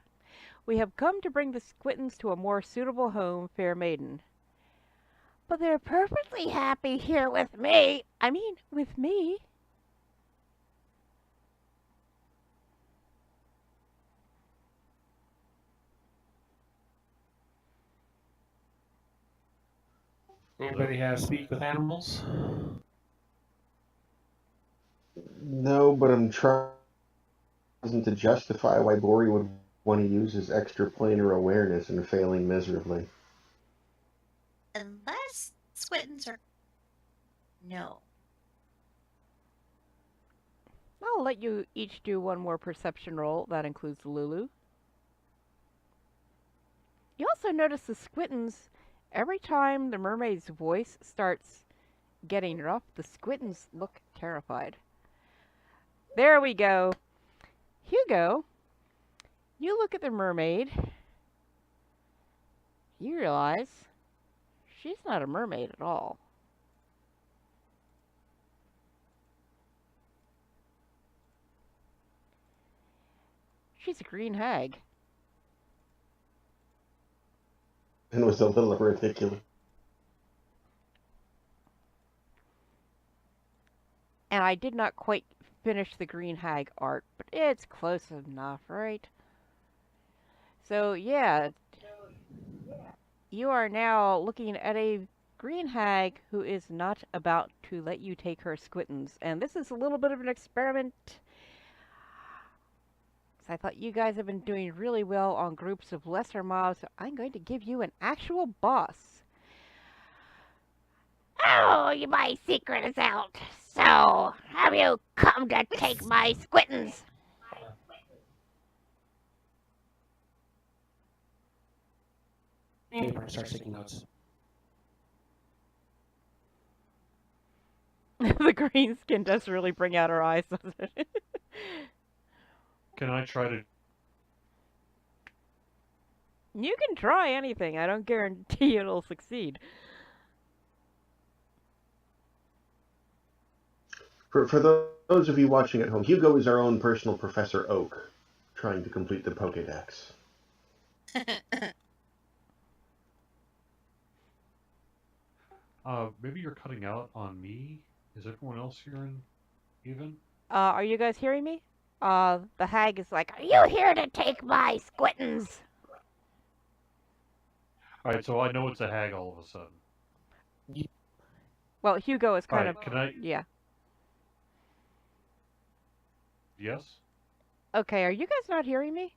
"We have come to bring the Squittens to a more suitable home, fair maiden." "But they're perfectly happy here with me. I mean, with me." Anybody have speak with animals? No, but I'm trying to justify why Bori would want to use his extraplanar awareness and failing miserably. Unless squittens are... No. I'll let you each do one more perception roll. That includes Lulu. You also notice the Squittens, every time the mermaid's voice starts getting rough, the Squittens look terrified. There we go. Hugo, you look at the mermaid. You realize she's not a mermaid at all. She's a green hag. And was a little ridiculous. And I did not quite finish the green hag art, but it's close enough, right? So yeah, you are now looking at a green hag who is not about to let you take her squittens. And this is a little bit of an experiment. So I thought you guys have been doing really well on groups of lesser mobs, so I'm going to give you an actual boss. "Oh, my secret is out. So, have you come to take my squittens?" I'm gonna start taking notes. The green skin does really bring out her eyes, doesn't it? Can I try to... You can try anything. I don't guarantee it'll succeed. For those of you watching at home, Hugo is our own personal Professor Oak, trying to complete the Pokédex. Maybe you're cutting out on me? Is everyone else hearing even? Are you guys hearing me? The hag is like, "Are you here to take my squittens?" Alright, so I know it's a hag all of a sudden. Well, Hugo is kind Alright, of... can I... Yeah. Yes? Okay, are you guys not hearing me?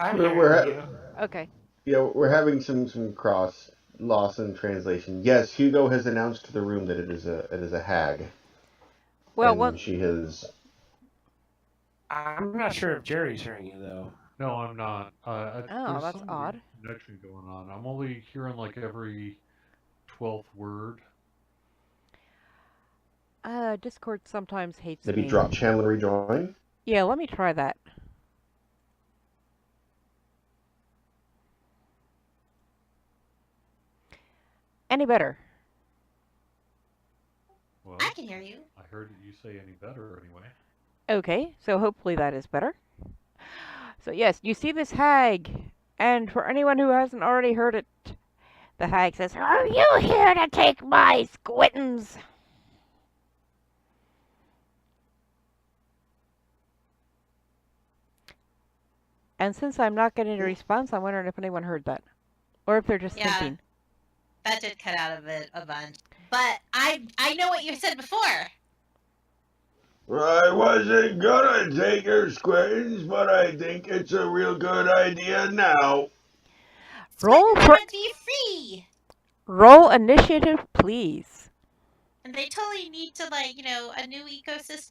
I'm We're hearing you. Okay. Yeah, we're having some cross loss in translation. Yes, Hugo has announced to the room that it is a hag. Well, and she has... I'm not sure if Jerry's hearing you though. No, I'm not. Oh, there's that's some odd. weird connection going on. I'm only hearing like every 12th word. Discord sometimes hates Maybe me. drop channel and rejoin? Yeah, let me try that. Any better? Well, I can hear you. I heard you say any better anyway. Okay, so hopefully that is better. So yes, you see this hag, and for anyone who hasn't already heard it, the hag says, "Are you here to take my squittens?" And since I'm not getting a response, I'm wondering if anyone heard that. Or if they're just thinking. That did cut out of it a bunch. But I know what you said before. I wasn't gonna take her squids, but I think it's a real good idea now. Roll Squittens for... want to be free. Roll initiative, please. And they totally need to, like, you know, a new ecosystem.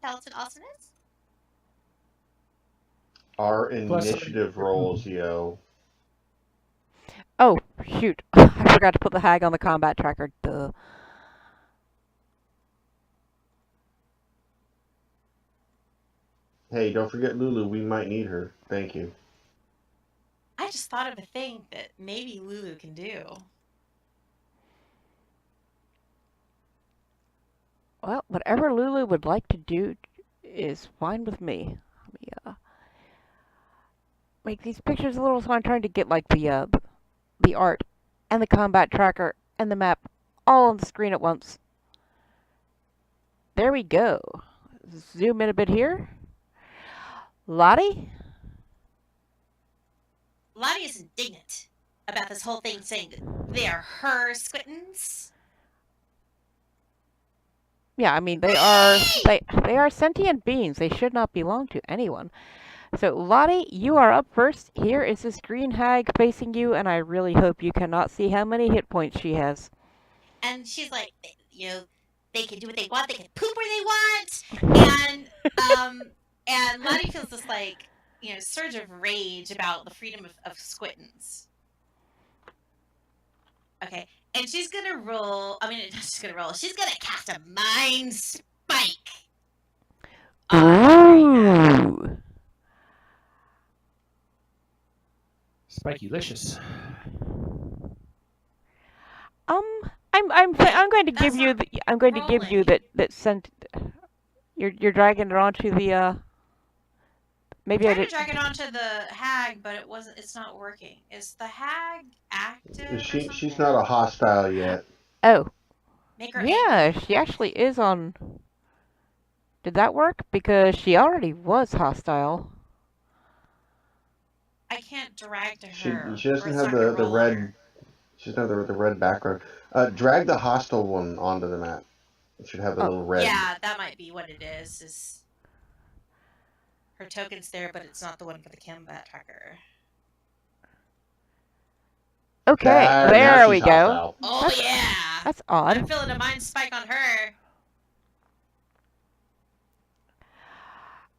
Talented awesomeness. Our initiative rolls, yo. Oh, shoot. I forgot to put the hag on the combat tracker. Duh. Hey, don't forget Lulu. We might need her. Thank you. I just thought of a thing that maybe Lulu can do. Well, whatever Lulu would like to do is fine with me. Let me make these pictures a little, so I'm trying to get like the art and the combat tracker and the map all on the screen at once. There we go. Zoom in a bit here. Lotte? Lotte is indignant about this whole thing, saying that they are her squittens. Yeah, I mean they are sentient beings. They should not belong to anyone. So Lotte, you are up first. Here is this green hag facing you, and I really hope you cannot see how many hit points she has. And she's like, they can do what they want. They can poop where they want. And Lotte feels this like, surge of rage about the freedom of squittens. Okay, and she's gonna roll. I mean, she's gonna roll. She's gonna cast a mind spike. Ooh. Spikey-licious. I'm going to give you not I'm going to give you rolling. that sent. You're dragging it onto the maybe I Tried to did. drag it onto the hag, but it's not working. Is the hag active or something? She's not a hostile yet. Oh, Make her yeah, angry. she actually is on. Did that work? Because she already was hostile. I can't drag to She her. she or doesn't it's have not gonna the roll red. her. She doesn't have the red background. Drag the hostile one onto the map. It should have the Oh, little red. Yeah, that might be what it is. Is her token's there, but it's not the one for the combat tracker. Okay, Now there we she's go. hostile. Oh That's- yeah! That's odd. I'm feeling a mind spike on her.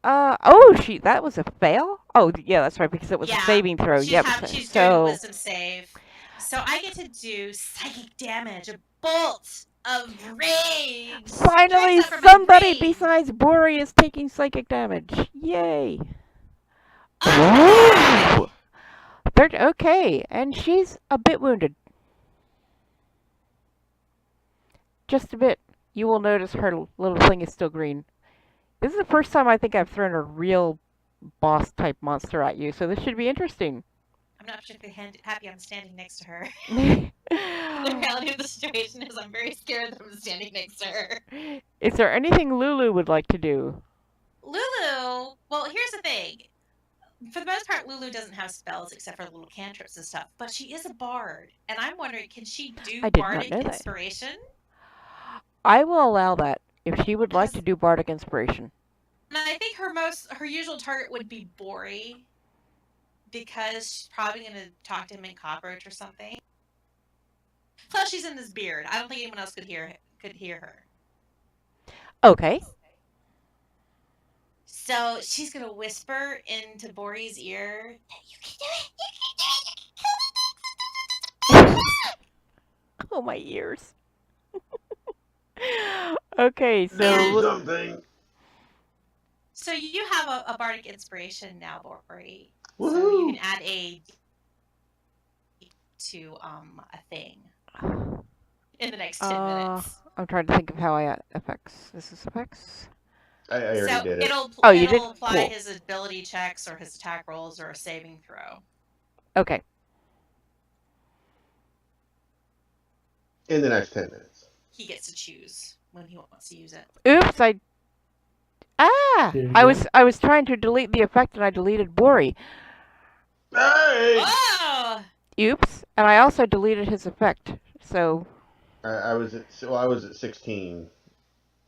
That was a fail? Oh, yeah, that's right, because it was a Yeah, saving throw. She's, Yep. she's doing a So, wisdom save. So I get to do psychic damage, a bolt of rage. finally, Strikes out from my somebody brain. besides Bori is taking psychic damage. Yay. Oh, Ooh. Okay, and she's a bit wounded. Just a bit. You will notice her little thing is still green. This is the first time I think I've thrown a real boss-type monster at you, so this should be interesting. I'm not particularly happy I'm standing next to her. The reality of the situation is I'm very scared that I'm standing next to her. Is there anything Lulu would like to do? Lulu, well, here's the thing. For the most part, Lulu doesn't have spells except for little cantrips and stuff, but she is a bard, and I'm wondering, can she do I did not bardic know that. inspiration? I will allow that if she would like to do bardic inspiration. And I think her usual target would be Bori, because she's probably going to talk to him in cockroach or something. Plus, she's in this beard. I don't think anyone else could hear her. Okay. So she's going to whisper into Bori's ear, "You can do it! You can do it!" Oh, my ears. Okay, Do so something. So you have a bardic inspiration now, Bori. Woohoo. So you can add a to a thing in the next 10 minutes. I'm trying to think of how I affects. This is effects. I already did it. It'll apply his ability checks or his attack rolls or a saving throw. Okay. In the next 10 minutes. He gets to choose when he wants to use it. Oops, There you I was trying to delete the effect and I deleted Bori. Hey! Oh! Oops, and I also deleted his effect. So I was at 16,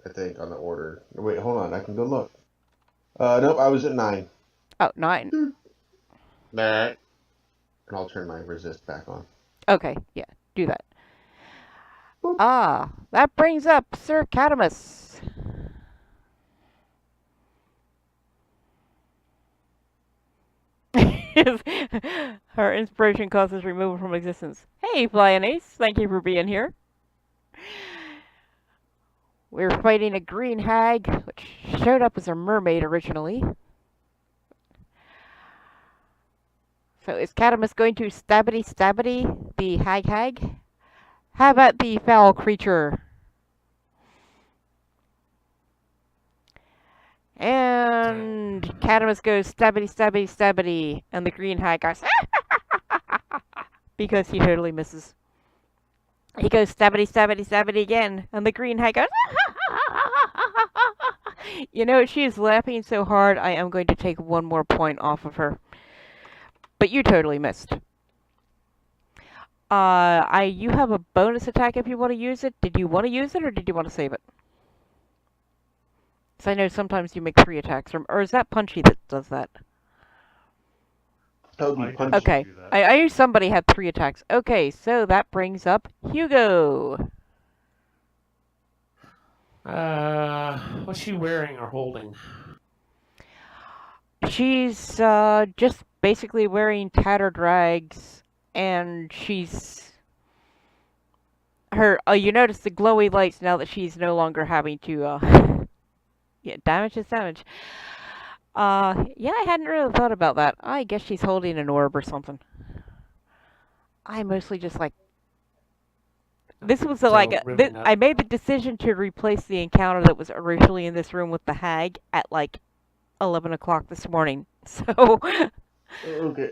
I think, on the order. Wait, hold on, I can go look. Nope, I was at 9. oh, 9. And I'll turn my resist back on. Okay, yeah, do that. Boop. That brings up Sir Cadymus. Her inspiration causes removal from existence. Hey, Flying Ace, thank you for being here. We're fighting a green hag, which showed up as a mermaid originally. So is Cadymus going to stabbity the hag? How about the foul creature? And Cadymus goes stabbity, and the green hag goes because he totally misses. He goes stabbity again, and the green hag goes You know, she is laughing so hard, I am going to take one more point off of her. But you totally missed. You have a bonus attack if you want to use it. Did you want to use it, or did you want to save it? Because I know sometimes you make 3 attacks, or is that Punchy that does that? That would I be had Punchy. Okay, do that. I knew somebody had 3 attacks. Okay, so that brings up Hugo. What's she wearing or holding? She's just basically wearing tattered rags, and she's you notice the glowy lights now that she's no longer having to yeah, damage is damage. Yeah, I hadn't really thought about that. I guess she's holding an orb or something. I mostly just like this was really I made the decision to replace the encounter that was originally in this room with the hag at like 11 o'clock this morning. So Okay.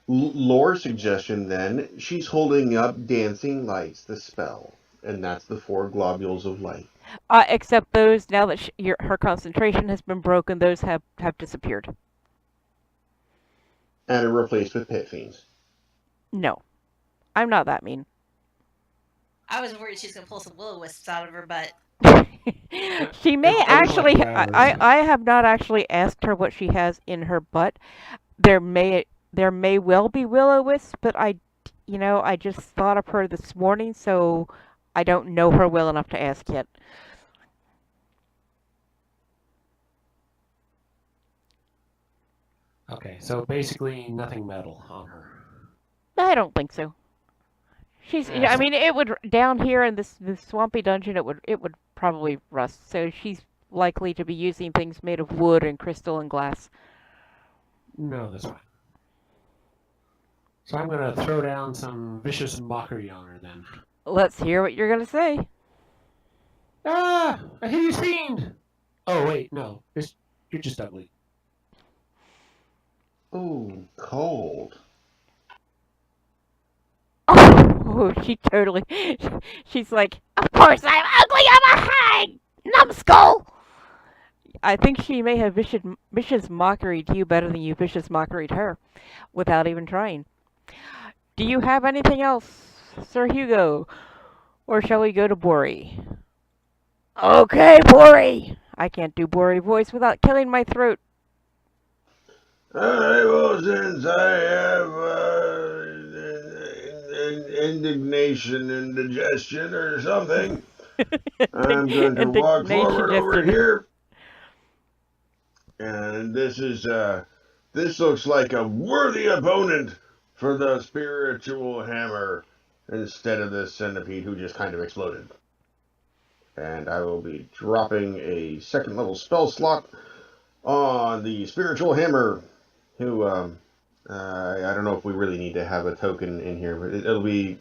Lore suggestion then, she's holding up dancing lights, the spell, and that's the 4 globules of light. except those now that her concentration has been broken, those have disappeared. And are replaced with pit fiends. No, I'm not that mean. I was worried she's gonna pull some will-o-wisps out of her butt. She may It's actually. like hours. I have not actually asked her what she has in her butt. There may well be will-o-wisps, but I just thought of her this morning, so I don't know her well enough to ask yet. Okay, so basically nothing metal on her. I don't think so. She's. Yeah, I mean, it would down here in this swampy dungeon. It would probably rust. So she's likely to be using things made of wood and crystal and glass. No, that's fine. So I'm gonna throw down some vicious mockery on her then. Let's hear what you're gonna say. Ah! A hideous fiend! Oh wait, no. You're just ugly. Ooh, cold. Oh, she totally. She's like, of course I'm ugly. I'm a hag, numbskull. I think she may have vicious mockery to you better than you vicious mockery to her, without even trying. Do you have anything else, Sir Hugo, or shall we go to Bori? Okay, Bori. I can't do Bori voice without killing my throat. Alright, well, since I have indignation and digestion or something, I'm going to walk forward over here. And this looks like a worthy opponent for the spiritual hammer instead of this centipede who just kind of exploded. And I will be dropping a 2nd level spell slot on the spiritual hammer, who, I don't know if we really need to have a token in here, but it'll be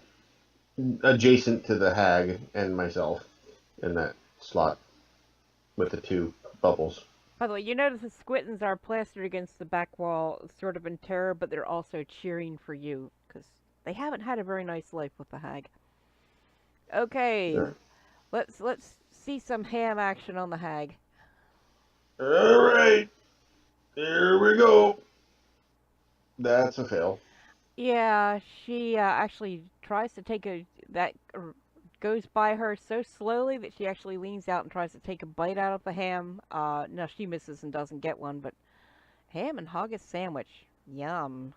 adjacent to the hag and myself in that slot with the 2 bubbles. By the way, you notice the Squittens are plastered against the back wall, sort of in terror, but they're also cheering for you, because they haven't had a very nice life with the hag. Okay, Sure. let's see some ham action on the hag. Alright, here we go. That's a fail. Yeah, she actually tries to goes by her so slowly that she actually leans out and tries to take a bite out of the ham. No, she misses and doesn't get one, but ham and haggis sandwich. Yum.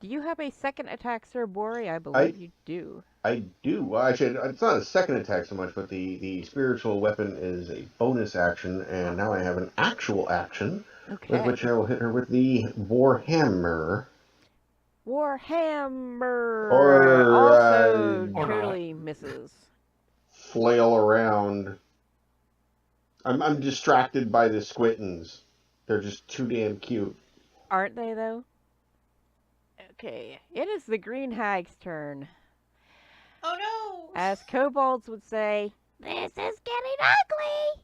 Do you have a 2nd attack, Sir Bori? I believe you do. I do. Well, actually, it's not a 2nd attack so much, but the spiritual weapon is a bonus action, and now I have an actual action, with which I will hit her with the Warhammer. Warhammer Or, also or totally misses. Flail around. I'm distracted by the squittens. They're just too damn cute. Aren't they, though? Okay, it is the green hag's turn. Oh no! As kobolds would say, this is getting ugly!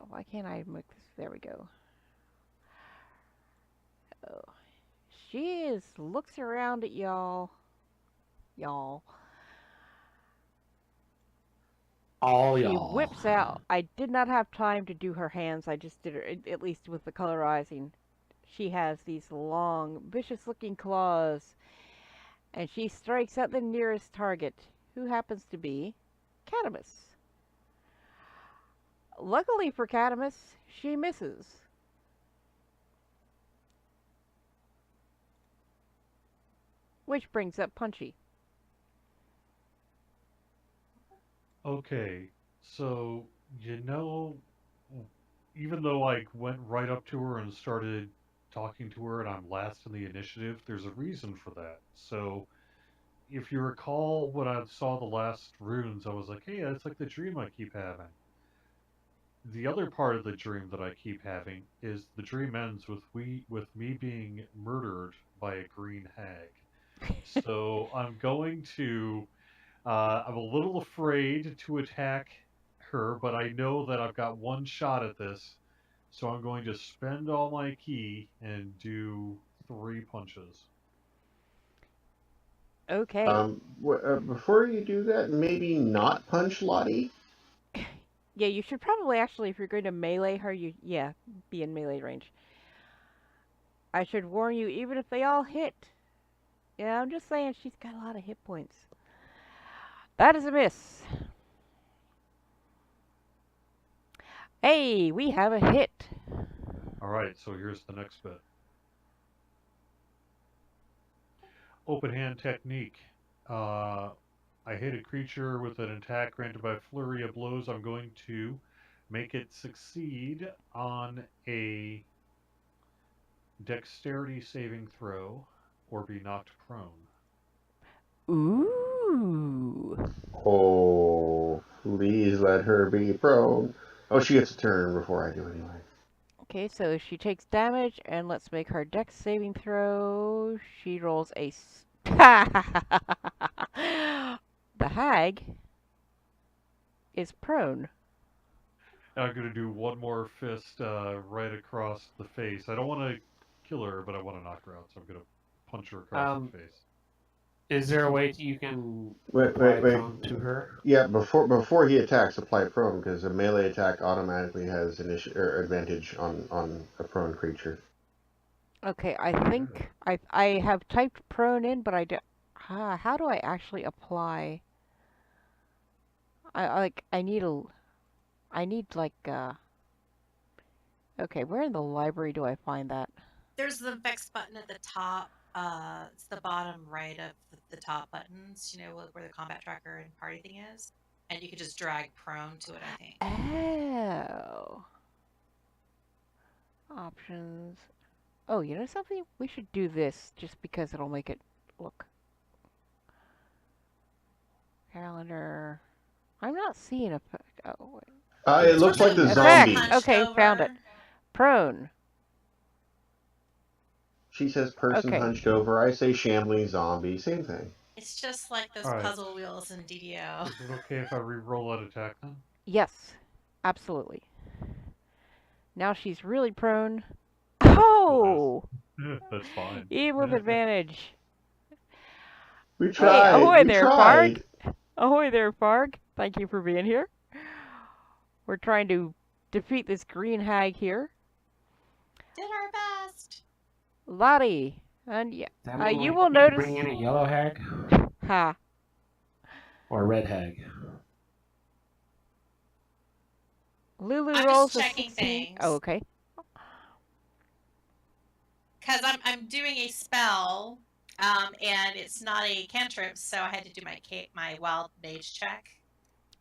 Why can't I make this? There we go. Oh. Looks around at y'all. All She y'all. whips out. I did not have time to do her hands. I just did her, at least with the colorizing. She has these long, vicious-looking claws, and she strikes at the nearest target, who happens to be Cadymus. Luckily for Cadymus, she misses. Which brings up Punchy. Okay, so even though I went right up to her and started talking to her and I'm last in the initiative, there's a reason for that. So if you recall when I saw the last runes, I was like, hey, that's like the dream I keep having. The other part of the dream that I keep having is the dream ends with me being murdered by a green hag. So I'm going to I'm a little afraid to attack her, but I know that I've got one shot at this. So I'm going to spend all my key and do 3 punches. Okay. Before you do that, maybe not punch Lotte. Yeah, you should probably actually, if you're going to melee her, be in melee range. I should warn you, even if they all hit. Yeah, I'm just saying she's got a lot of hit points. That is a miss. Hey, we have a hit. Alright, so here's the next bit. Open hand technique. I hit a creature with an attack granted by flurry of blows. I'm going to make it succeed on a dexterity saving throw or be knocked prone. Ooh. Oh, please let her be prone. Oh, she gets a turn before I do anyway. Okay, so she takes damage, and let's make her dex saving throw. She rolls a... The hag is prone. Now I'm going to do one more fist right across the face. I don't want to kill her, but I want to knock her out, so I'm going to punch her across the face. Is there a way you can Wait. prone to her? Yeah, before he attacks, apply prone, because a melee attack automatically has advantage on a prone creature. Okay, I think I have typed prone in, but I do. How do I actually apply? I need Okay, where in the library do I find that? There's the Vex button at the top. It's the bottom right of the top buttons, where the combat tracker and party thing is. And you could just drag prone to it, I think. Oh. Options. Oh, you know something? We should do this just because it'll make it look. Calendar. I'm not seeing a. Oh, wait. It looks like the Effect. zombie. Okay, found it. Prone. She says person Okay. hunched over. I say shambling zombie. Same thing. It's just like those Alright. puzzle wheels in DDO. Is it okay if I re-roll that attack then? Yes, absolutely. Now she's really prone. Oh! That's fine. Even with advantage. We tried. Hey, ahoy we there, tried. Farg. Ahoy there, Farg. Thank you for being here. We're trying to defeat this green hag here. Did our best. Lotte. And yeah, That you will notice. Bring in a yellow hag Ha. or a red hag. Lulu I'm rolls just a checking 16. things. Oh, okay. Because I'm doing a spell, and it's not a cantrip, so I had to do my wild mage check.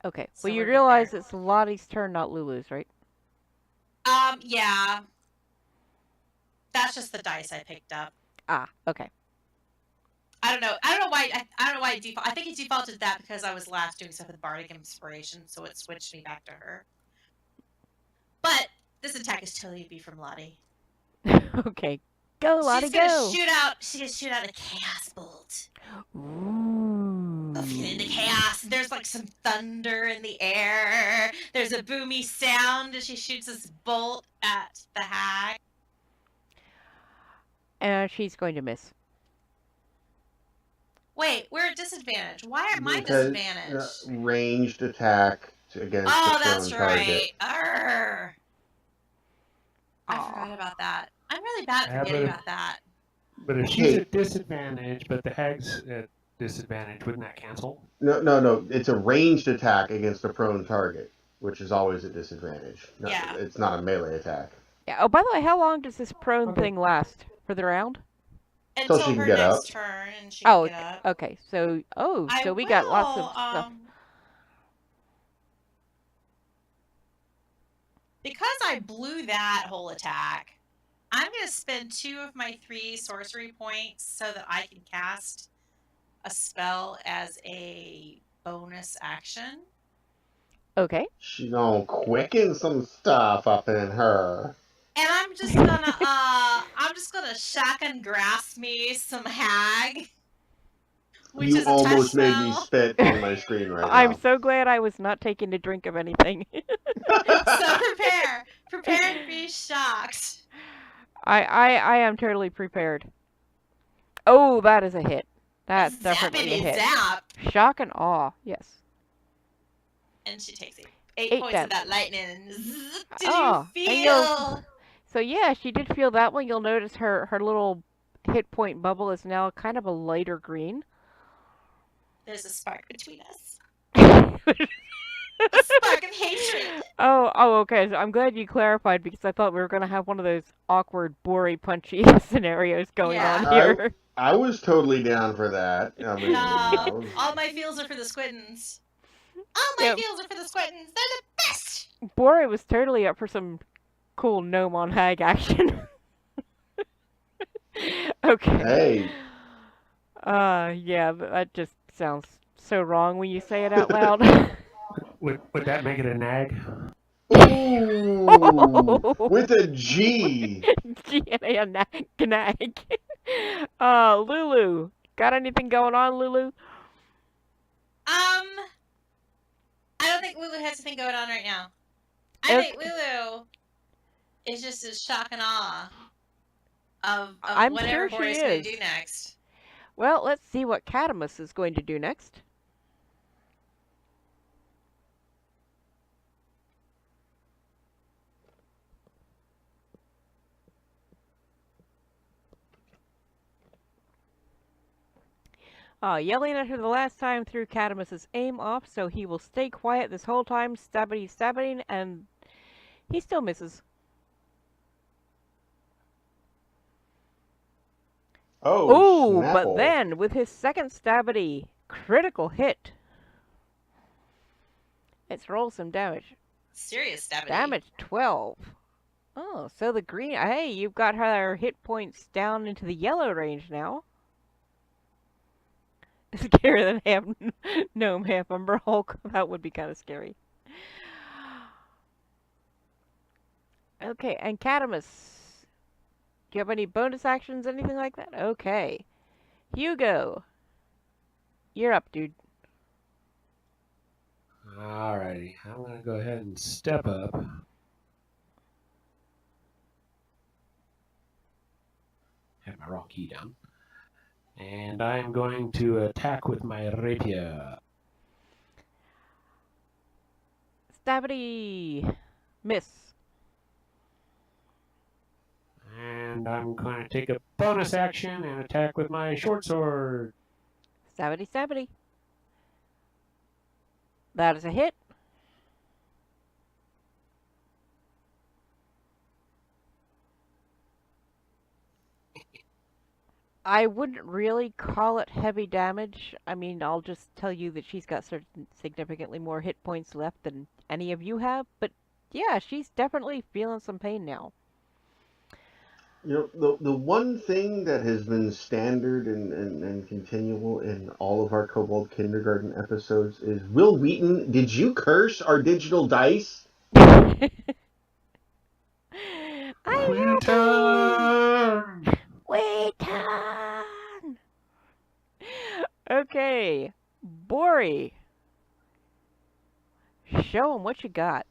Okay. So Well, you we're good realize there. it's Lottie's turn, not Lulu's, right? Yeah. That's just the dice I picked up. Ah, okay. I don't know why. I don't know why it default. I think it defaulted that because I was last doing stuff with Bardic Inspiration, so it switched me back to her. But this attack is totally be from Lotte. Okay. Go, Lotte, She's gonna go. shoot out. She's gonna shoot out a chaos bolt. Ooh. Of it into chaos. There's like some thunder in the air. There's a boomy sound as she shoots this bolt at the hag. And she's going to miss. Wait, we're at disadvantage. Why am I Because, disadvantaged? ranged attack against Oh, the prone that's right. target. Arr. I Aw. forgot about that. I'm really bad at Yeah, forgetting but- about that. But if she's at disadvantage, but the hag's at disadvantage, wouldn't that cancel? No. It's a ranged attack against a prone target, which is always a disadvantage. No, Yeah. It's not a melee attack. Yeah. Oh, by the way, how long does this prone Okay. thing last? For the round? Until she can her get next up. turn, and she Oh, can get up. okay. So, I we got lots of will, stuff. Because I blew that whole attack, I'm going to spend 2 of my 3 sorcery points so that I can cast a spell as a bonus action. Okay. She's gonna quicken some stuff up in her. And I'm just gonna shotgun grasp me some hag. Which You is a touch almost made me spell. spit on my screen right I'm now. so glad I was not taking a drink of anything. So prepare to be shocked. I am totally prepared. Oh, that is a hit. That's definitely a Zappity hit. zap. Shock and awe. Yes. And she takes 8 8 points damage. of that lightning. And zzz, did Oh, you and feel? So yeah, she did feel that one. You'll notice her little hit point bubble is now kind of a lighter green. There's a spark between us. A spark of hatred. Oh, okay. So I'm glad you clarified because I thought we were gonna have one of those awkward Bori Punchy scenarios going Yeah. on here. I was totally down for that. I mean, No, all my feels are for the squittens. All my Yep. feels are for the squittens. They're the best. Bori was totally up for some cool gnome on hag action. Okay. Hey. Yeah, that just sounds so wrong when you say it out loud. Would that make it a nag? Ooh, with a G. GNA nag. Lulu. Got anything going on, Lulu? I don't think Lulu has anything going on right now. I think Lulu is just as shock and awe of I'm whatever sure she Bori's going is. to do next. Well, let's see what Cadymus is going to do next. Yelling at her the last time threw Cadymus's aim off, so he will stay quiet this whole time, stabbing, and he still misses. Oh, Ooh, but Snapple. then, with his second stabbity, critical hit. Let's roll some damage. Serious stabbing. Damage 12. Oh, so the green... Hey, you've got her hit points down into the yellow range now. Scarier than half gnome, half Umber Hulk. That would be kind of scary. Okay, and Cadymus. Do you have any bonus actions, anything like that? Okay. Hugo. You're up, dude. Alrighty, I'm going to go ahead and step up. Have my wrong key down. And I'm going to attack with my rapier. Stabbity. Miss. And I'm going to take a bonus action and attack with my short sword. Stabbity. That is a hit. I wouldn't really call it heavy damage. I mean, I'll just tell you that she's got significantly more hit points left than any of you have. But yeah, she's definitely feeling some pain now. You know, the one thing that has been standard and continual in all of our Kobold Kindergarten episodes is, Will Wheaton, did you curse our digital dice? I'm Quinton! Okay, Bori. Show him what you got.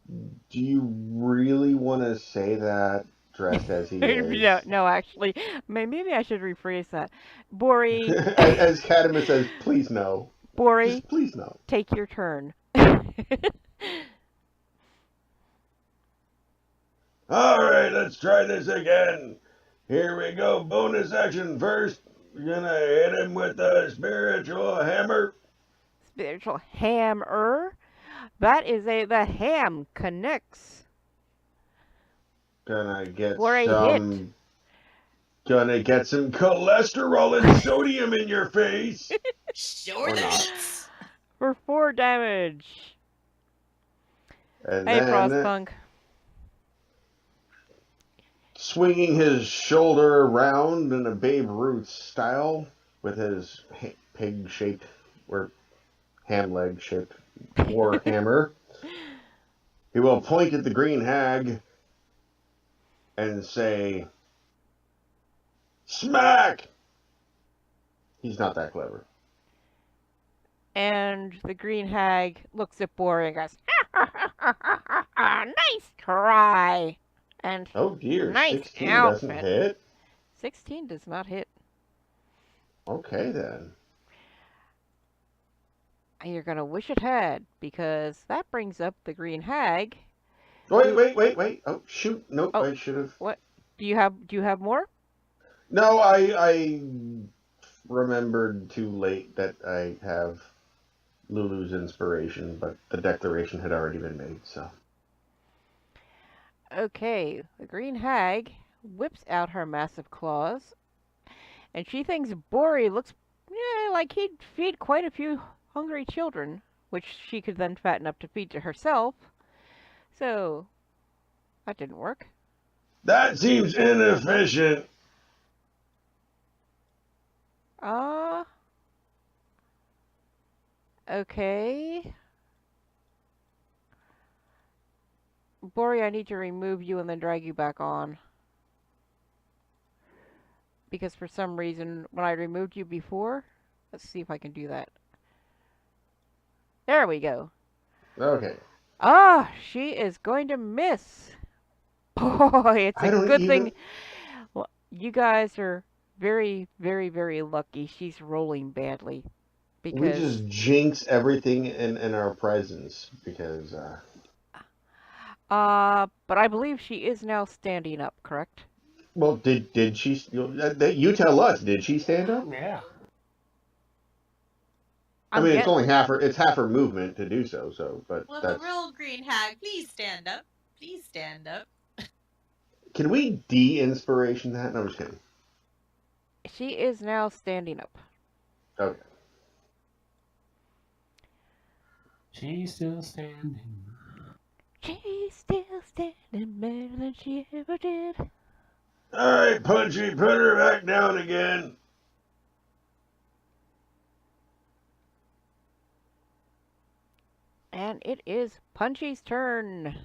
Do you really want to say that dressed as he is? No, actually, maybe I should rephrase that. Bori, As Cadymus says, please no. Bori, Just please no. take your turn. Alright, let's try this again. Here we go. Bonus action first. We're gonna hit him with a spiritual hammer. Spiritual hammer. That is the ham connects. Gonna get For a some. Gonna get some cholesterol and sodium in your face. Sure Or that not. hits. For 4 damage. And Hey, then Frostpunk. swinging his shoulder around in a Babe Ruth style with his pig-shaped or ham leg-shaped war hammer. He will point at the green hag and say, "Smack!" He's not that clever. And the green hag looks at Bori and goes, nice try. And Oh dear, nice 16 doesn't outfit. hit. 16 does not hit. Okay then. You're going to wish it had, because that brings up the green hag. Wait. Oh, shoot. Nope, Oh. I should have. What? Do you have more? No, I remembered too late that I have Lulu's inspiration, but the declaration had already been made, so. Okay, the green hag whips out her massive claws, and she thinks Bori looks like he'd feed quite a few hungry children, which she could then fatten up to feed to herself. So, that didn't work. That seems inefficient. Okay. Bori, I need to remove you and then drag you back on. Because for some reason, when I removed you before, let's see if I can do that. There we go. Okay. Ah, she is going to miss. Boy, it's a good thing. Well, you guys are very, very, very lucky. She's rolling badly. We Because just jinx everything in our presence because but I believe she is now standing up, correct? well, did she? You tell us. Did she stand up? Yeah. I mean, it's only half her. It's half her movement to do so. So, but Well, that's. the real green hag, please stand up. Please stand up. Can we de-inspiration that? No, I'm just kidding. She is now standing up. Okay. She's still standing. She's still standing better than she ever did. Alright, Punchy, put her back down again. And it is Punchy's turn.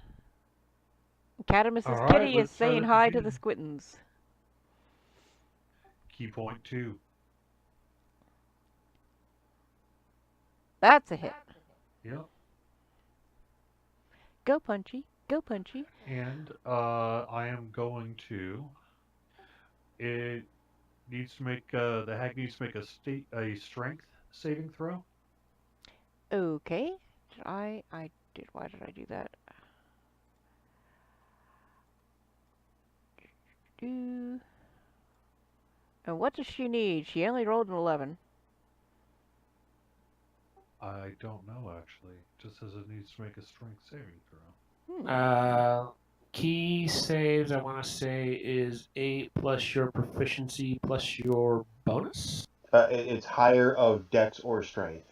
Cadymus's Alright, kitty is let's try saying this hi to again. the Squittens. Key point 2. That's a hit. Yep. Go Punchy. Go Punchy. And I am going to. It needs to make the hag needs to make a strength saving throw. Okay. I did. Why did I do that? And what does she need? She only rolled an 11. I don't know actually. It just says it needs to make a strength saving throw. Key saves, I want to say, is 8 plus your proficiency plus your bonus. It's higher of dex or strength.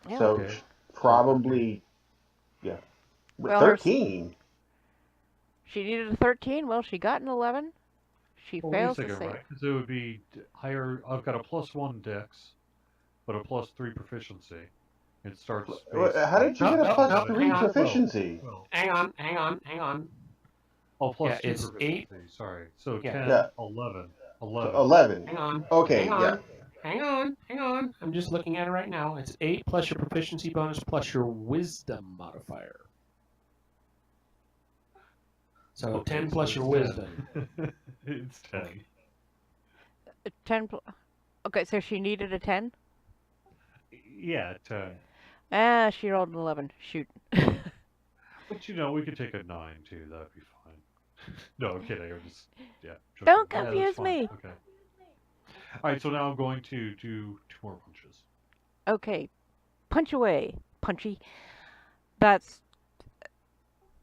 Yeah. So Okay. probably, yeah. Well, 13. She needed a 13. Well, she got an 11. She Well, wait a fails to second, save. right? Because it would be higher. I've got a +1 dex, but a +3 proficiency. It starts. How did you get a +3 hang on. proficiency? Hang on. Oh, +2 Yeah, it's proficiency. Sorry. So Yeah. 10, Yeah. 11. 11. Hang on. Okay, Hang on. yeah. Hang on. I'm just looking at it right now. It's 8 plus your proficiency bonus plus your wisdom modifier. So Okay, 10 so plus your it's 10. wisdom. It's 10. Okay. 10. Okay, so she needed a 10? Yeah, 10. Ah, she rolled an 11. Shoot. But we could take a 9 too. That'd be fine. No, I'm kidding. I'm just joking. Don't Yeah, that's confuse fine. me. Okay. All right, so now I'm going to do 2 more punches. Okay, punch away, Punchy. That's.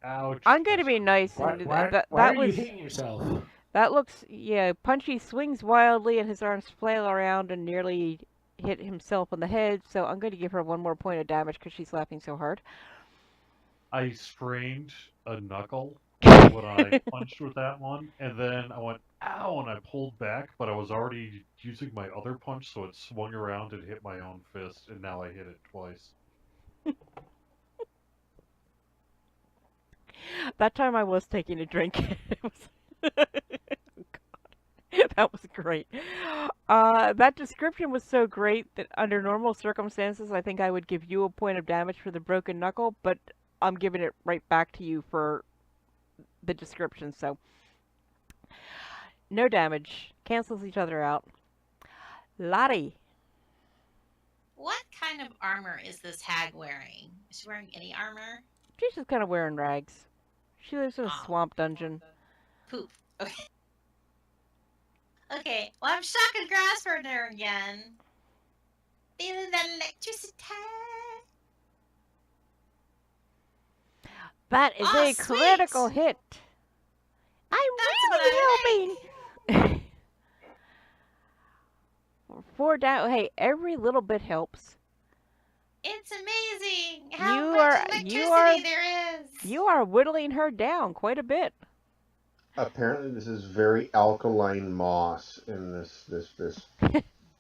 Ouch. I'm going to that's be nice Why, and why, that why that are you was hitting yourself? that looks Punchy swings wildly and his arms flail around and nearly hit himself on the head. So I'm going to give her 1 more point of damage because she's laughing so hard. I sprained a knuckle when I punched with that one, and then I went, ow, and I pulled back, but I was already using my other punch, so it swung around and hit my own fist, and now I hit it twice. That time I was taking a drink. That was great. That description was so great that under normal circumstances, I think I would give you a point of damage for the broken knuckle, but I'm giving it right back to you for the description, so. No damage. Cancels each other out. Lotte. What kind of armor is this hag wearing? Is she wearing any armor? She's just kind of wearing rags. She lives in a Oh. swamp dungeon. Poop. Okay. Okay, well, I'm shocking grass for there again. Feeling that electricity. That is Oh, a critical sweet. hit. I'm That's what really I helping. 4 down. Hey, every little bit helps. It's amazing how You much are- electricity you are- there is. You are whittling her down quite a bit. Apparently, this is very alkaline moss in this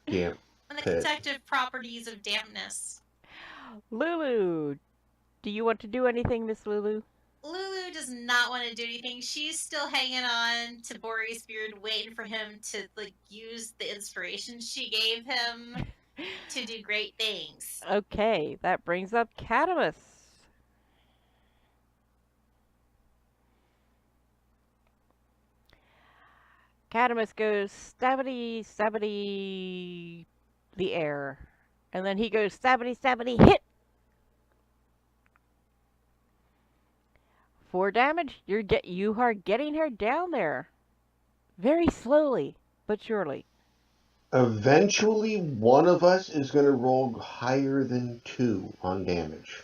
damp And the pit. protective properties of dampness. Lulu, do you want to do anything, Miss Lulu? Lulu does not want to do anything. She's still hanging on to Bori's beard, waiting for him to use the inspiration she gave him to do great things. Okay, that brings up Cadymus. Cadymus goes stabbity, stabbity, the air. And then he goes stabbity, stabbity, hit! 4 damage. You are getting her down there. Very slowly, but surely. Eventually, one of us is going to roll higher than 2 on damage.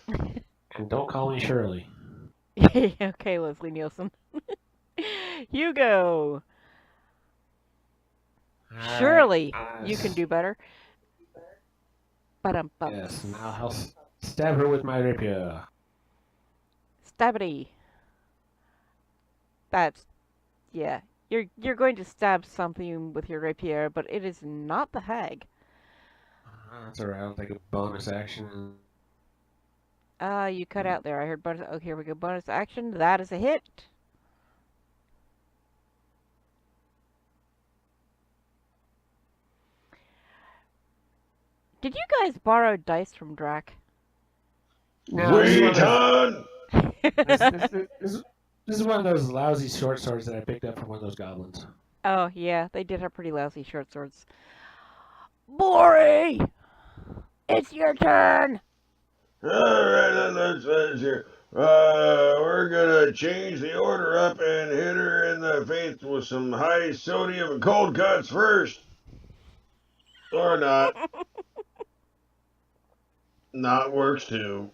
And don't call me Shirley. Okay, Leslie Nielsen. Hugo. Surely you can do better. Ba-dum-bum. Yes, now I'll stab her with my rapier. Stabbity. Yeah. You're going to stab something with your rapier, but it is not the hag. That's alright, I'll take a bonus action. You cut out there. I heard bonus. Oh, here we go. Bonus action. That is a hit. Did you guys borrow dice from Drac? No, this is one of those lousy short swords that I picked up from one of those goblins. Oh, yeah. They did have pretty lousy short swords. Bori! It's your turn! Alright, let's here. We're gonna change the order up and hit her in the face with some high sodium and cold cuts first. Or not. Not works too.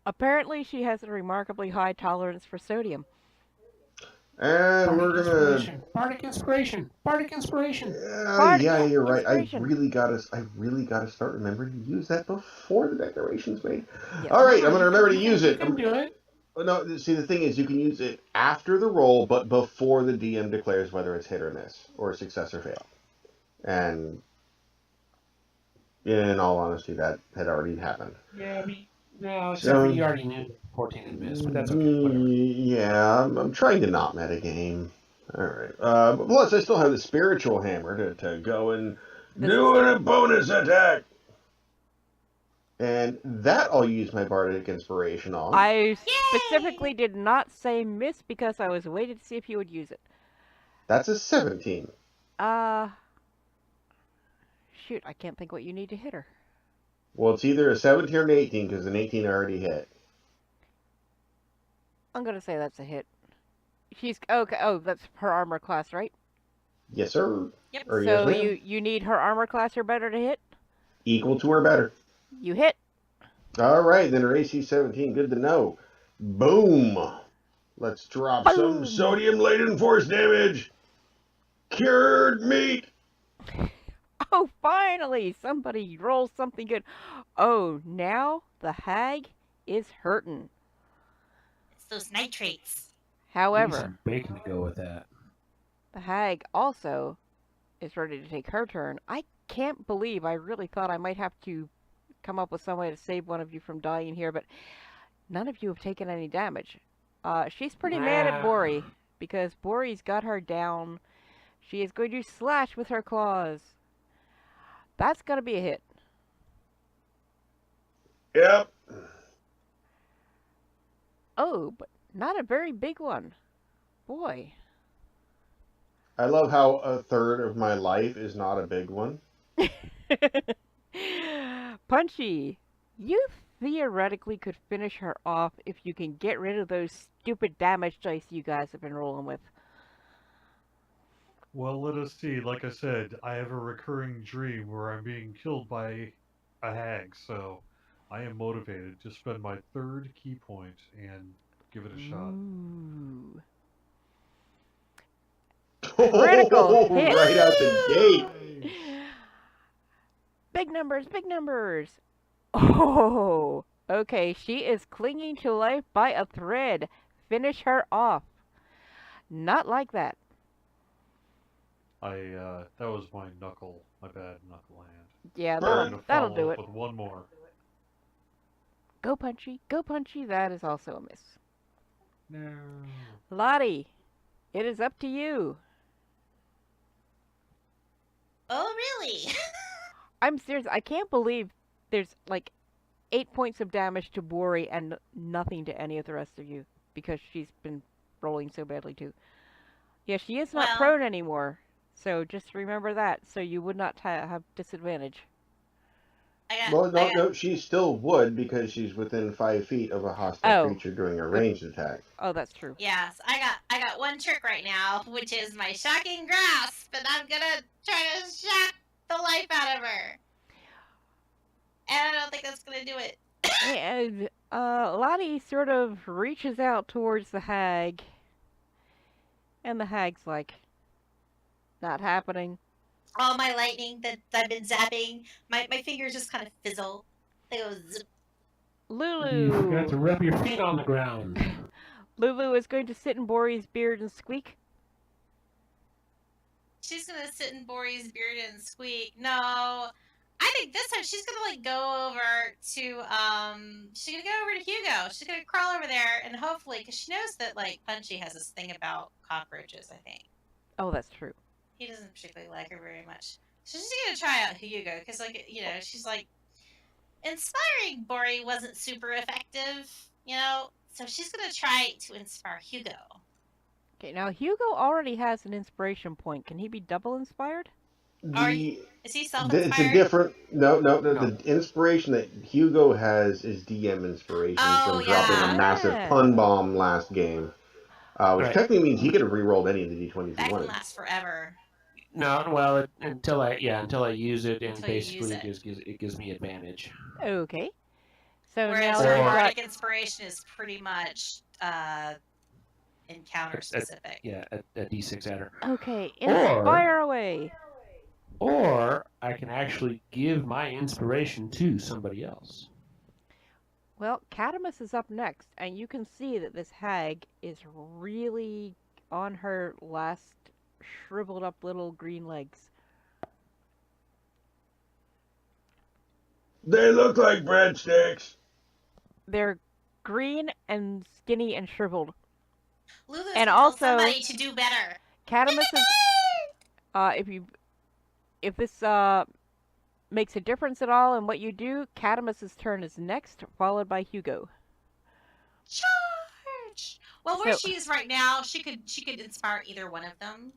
Apparently, she has a remarkably high tolerance for sodium. And we're gonna Bardic inspiration. Yeah, you're right. I really gotta start remembering to use that before the declaration's made. Yes. All right, I'm gonna remember to use it. You can do it. No, see, the thing is, you can use it after the roll, but before the DM declares whether it's hit or miss, or success or fail. And in all honesty, that had already happened. Yeah, no, except for you already knew 14 had missed, but that's okay. Whatever. Yeah, I'm trying to not metagame. All right. But plus, I still have the spiritual hammer to go and Doing a bonus attack. And that I'll use my bardic inspiration on. I specifically did not say miss because I was waiting to see if you would use it. That's a 17. Shoot, I can't think what you need to hit her. Well, it's either a 17 or an 18 because an 18 already hit. I'm gonna say that's a hit. She's okay. Oh, that's her armor class, right? Yes, sir. Yep. Or So yes, ma'am. you need her armor class or better to hit. Equal to or better. You hit. All right, then her AC 17. Good to know. Boom. Let's drop Boom. some Sodium-laden force damage. Cured meat. Oh, finally! Somebody rolls something good. Oh, now the hag is hurting. It's those nitrates. Need However, some bacon to go with that. the hag also is ready to take her turn. I can't believe I really thought I might have to come up with some way to save one of you from dying here, but none of you have taken any damage. She's pretty mad at Bori because Bori's got her down. She is going to slash with her claws. That's gonna be a hit. Yep. Oh, but not a very big one. Boy. I love how a third of my life is not a big one. Punchy, you theoretically could finish her off if you can get rid of those stupid damage dice you guys have been rolling with. Well, let us see. Like I said, I have a recurring dream where I'm being killed by a hag, so I am motivated to spend my third key point and give it a shot. Ooh. Critical hit. Right out the gate. Big numbers, big numbers. Oh, okay. She is clinging to life by a thread. Finish her off. Not like that. That was my bad knuckle hand. Yeah, Burn. that'll do it. With one more. Go Punchy, go Punchy. That is also a miss. No. Lotte, it is up to you. Oh, really? I'm serious. I can't believe there's like 8 points of damage to Bori and nothing to any of the rest of you because she's been rolling so badly too. Yeah, she is not Well- prone anymore. So just remember that, so you would not have disadvantage. Well, no, she still would because she's within 5 feet of a hostile creature doing a ranged attack. Oh, that's true. Yes, I got one trick right now, which is my shocking grasp, and I'm gonna try to shock the life out of her. And I don't think that's gonna do it. And Lotte sort of reaches out towards the hag, and the hag's like, not happening. All my lightning that I've been zapping, my fingers just kind of fizzle. They go zip. Lulu! You forgot to rub your feet on the ground. Lulu is going to sit in Bori's beard and squeak. She's gonna sit in Bori's beard and squeak. No, I think this time she's gonna go over to she's gonna go over to Hugo. She's gonna crawl over there and hopefully, because she knows that Punchy has this thing about cockroaches. I think Oh, that's true. he doesn't particularly like her very much. So she's gonna try out Hugo because she's like inspiring Bori wasn't super effective, so she's gonna try to inspire Hugo. Okay, now Hugo already has an inspiration point. Can he be double inspired? Is he self-inspired? It's a different. No. The inspiration that Hugo has is DM inspiration from dropping a massive pun bomb last game, which technically means he could have re-rolled any of the d20s that he wanted. can last forever. No, well, until I use it, and Until you basically use it gives me advantage. Okay. So Whereas now her we've got... bardic inspiration is pretty much encounter specific. A d6 adder. Okay, inspire away. Or I can actually give my inspiration to somebody else. Well, Cadymus is up next, and you can see that this hag is really on her last shriveled up little green legs. They look like breadsticks. They're green and skinny and shriveled. Lulu's And gonna tell also- somebody to do better. Cadymus is... if you... if this makes a difference at all in what you do, Cadymus's turn is next, followed by Hugo. Charge! Well, where So- she is right now, she could inspire either one of them.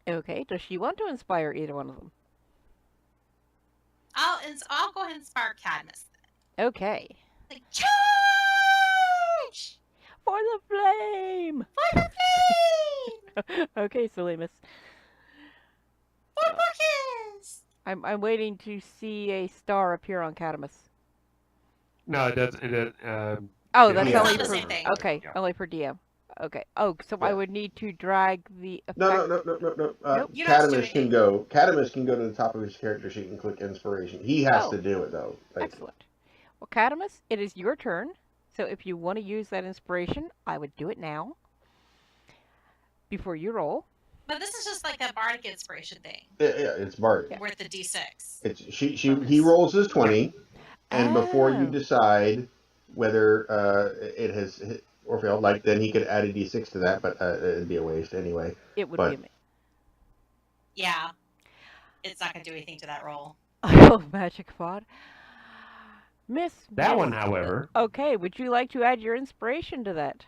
Okay, does she want to inspire either one of them? I'll go ahead and inspire Cadymus. Okay. Like, charge! For the flame! For the flame! Okay, silly miss. For Marcus! I'm waiting to see a star appear on Cadymus. No, it doesn't. Oh, Yeah, that's yeah. only It's not the for same thing. okay, Yeah. only for DM. Okay. Oh, so I Yeah. would need to drag the effect. No. Nope. You don't have to do Cadymus can go. Cadymus can go to the top of his character sheet and click inspiration. He has Oh. to do it though. Like, Excellent. Well, Cadymus, it is your turn. So if you want to use that inspiration, I would do it now. Before you roll. But this is just like a bardic inspiration thing. yeah, it's Bart. Worth the D6. It's he rolls his 20, and before you Oh. decide whether it has hit or failed, like then he could add a d6 to that, but it'd be a waste anyway. It would But- be me. Yeah. It's not going to do anything to that roll. Oh, magic fod. Miss. That Miss- one, however. Okay, would you like to add your inspiration to that?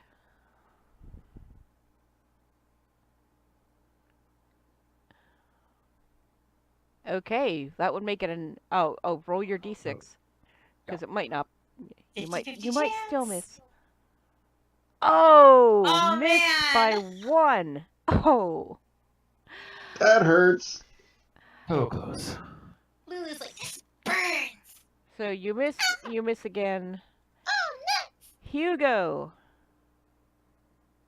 Okay, that would make it an roll your d6 because it might not. You 50-50 might still chance. miss. Oh, Oh, missed by man. 1. Oh, That hurts. So close. Lulu's like, this burns. so you miss again. Oh, nuts. Hugo,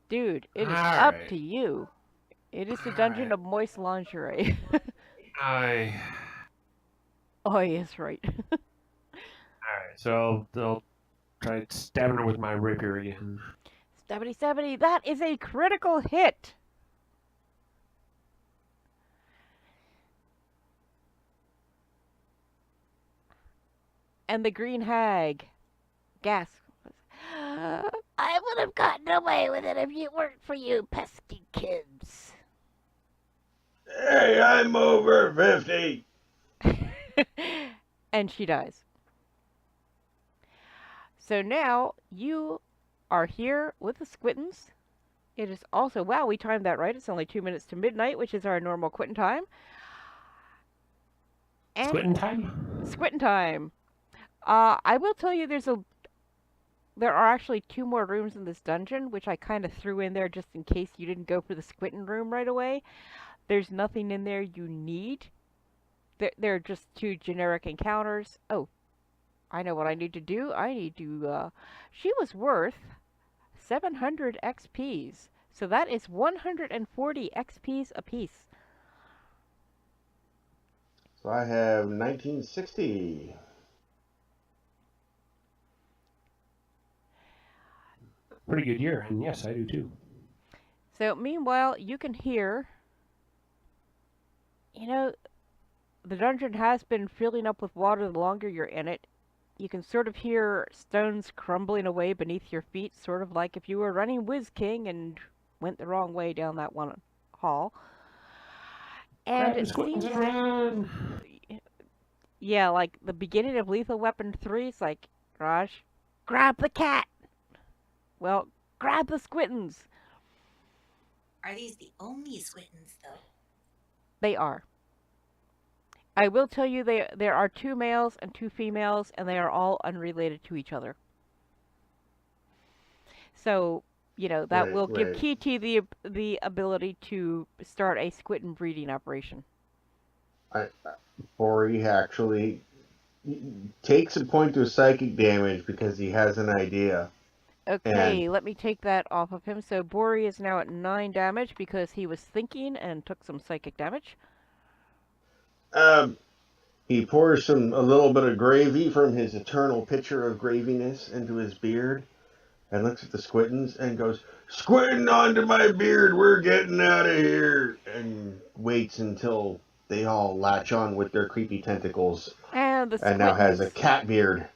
dude, it is up Alright. to you. It is the dungeon of moist lingerie. Oh, yes, right. Alright, so they'll try stabbing her with my rapier again. 70, that is a critical hit. And the green hag gasps. I would have gotten away with it if it weren't for you pesky kids. Hey, I'm over 50. And she dies. So now you are here with the Squittens. It is also, wow, we timed that right. It's only 2 minutes to midnight, which is our normal quitting time. And Squitting time? Squitting time. I will tell you there are actually 2 more rooms in this dungeon, which I kind of threw in there just in case you didn't go for the Squitting room right away. There's nothing in there you need. They're just 2 generic encounters. Oh, I know what I need to do. I need to, she was worth 700 XPs. So that is 140 XPs apiece. So I have 1960. Pretty good year, and yes, I do too. So meanwhile, you can hear, the dungeon has been filling up with water the longer you're in it. You can sort of hear stones crumbling away beneath your feet, sort of like if you were running Whiz King and went the wrong way down that one hall. And Grab the it squittens seems, and run! yeah, like the beginning of Lethal Weapon 3, it's like, Raj, grab the cat! Well, grab the Squittens! Are these the only squittens, though? They are. I will tell you there are 2 males and 2 females, and they are all unrelated to each other. So, that Right, will give right. Kee Tee the ability to start a squitten breeding operation. Bori actually takes a point to psychic damage because he has an idea. Okay, let me take that off of him. So Bori is now at 9 damage because he was thinking and took some psychic damage. He pours a little bit of gravy from his eternal pitcher of graviness into his beard and looks at the Squittens and goes, Squinting onto my beard, we're getting out of here. and waits until they all latch on with their creepy tentacles And the and now has a Squittens, cat beard.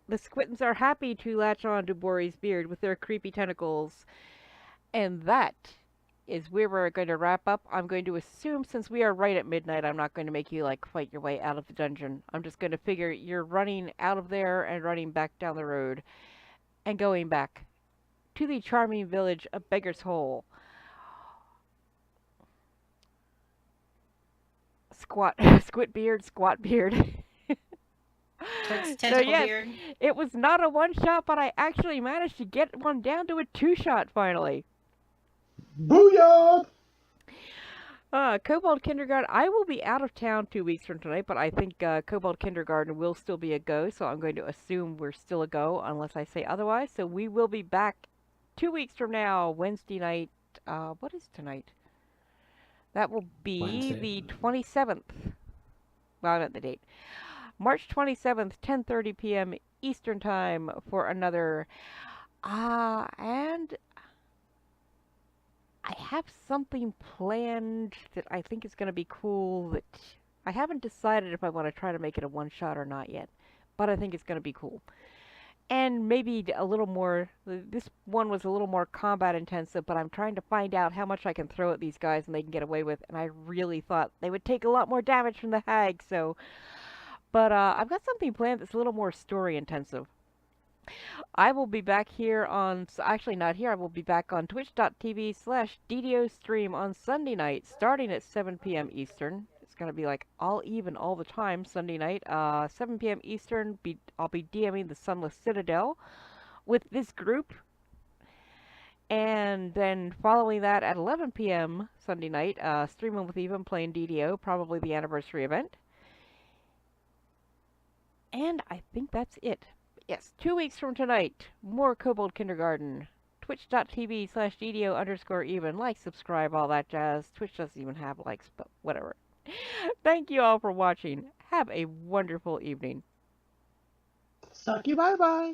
the Squittens are happy to latch on to Bori's beard with their creepy tentacles. And that is where we're going to wrap up. I'm going to assume since we are right at midnight, I'm not going to make you like fight your way out of the dungeon. I'm just going to figure you're running out of there and running back down the road and going back to the charming village of Beggar's Hole. Squat beard. So Tentacle yes, beard. it was not a one-shot, but I actually managed to get one down to a two-shot finally. Booyah! Kobold Kindergarten, I will be out of town 2 weeks from tonight, but I think Kobold Kindergarten will still be a go, so I'm going to assume we're still a go unless I say otherwise. So we will be back 2 weeks from now, Wednesday night. What is tonight? That will be Wednesday. the 27th. Well, I meant the date. March 27th, 10:30 p.m. Eastern Time for another. And I have something planned that I think is going to be cool that I haven't decided if I want to try to make it a one-shot or not yet, but I think it's going to be cool. And maybe a little more, this one was a little more combat intensive, but I'm trying to find out how much I can throw at these guys and they can get away with, and I really thought they would take a lot more damage from the hag, so... But I've got something planned that's a little more story intensive. I will be back here on, actually not here, I will be back on twitch.tv/DDO stream on Sunday night, starting at 7 p.m. Eastern. It's going to be like all even all the time Sunday night. 7 p.m. Eastern, I'll be DMing the Sunless Citadel with this group. And then following that at 11 p.m. Sunday night, streaming with Even, playing DDO, probably the anniversary event. And I think that's it. Yes, 2 weeks from tonight, more Kobold Kindergarten. Twitch.tv/DDO_even. Like, subscribe, all that jazz. Twitch doesn't even have likes, but whatever. Thank you all for watching. Have a wonderful evening. Sucky bye bye.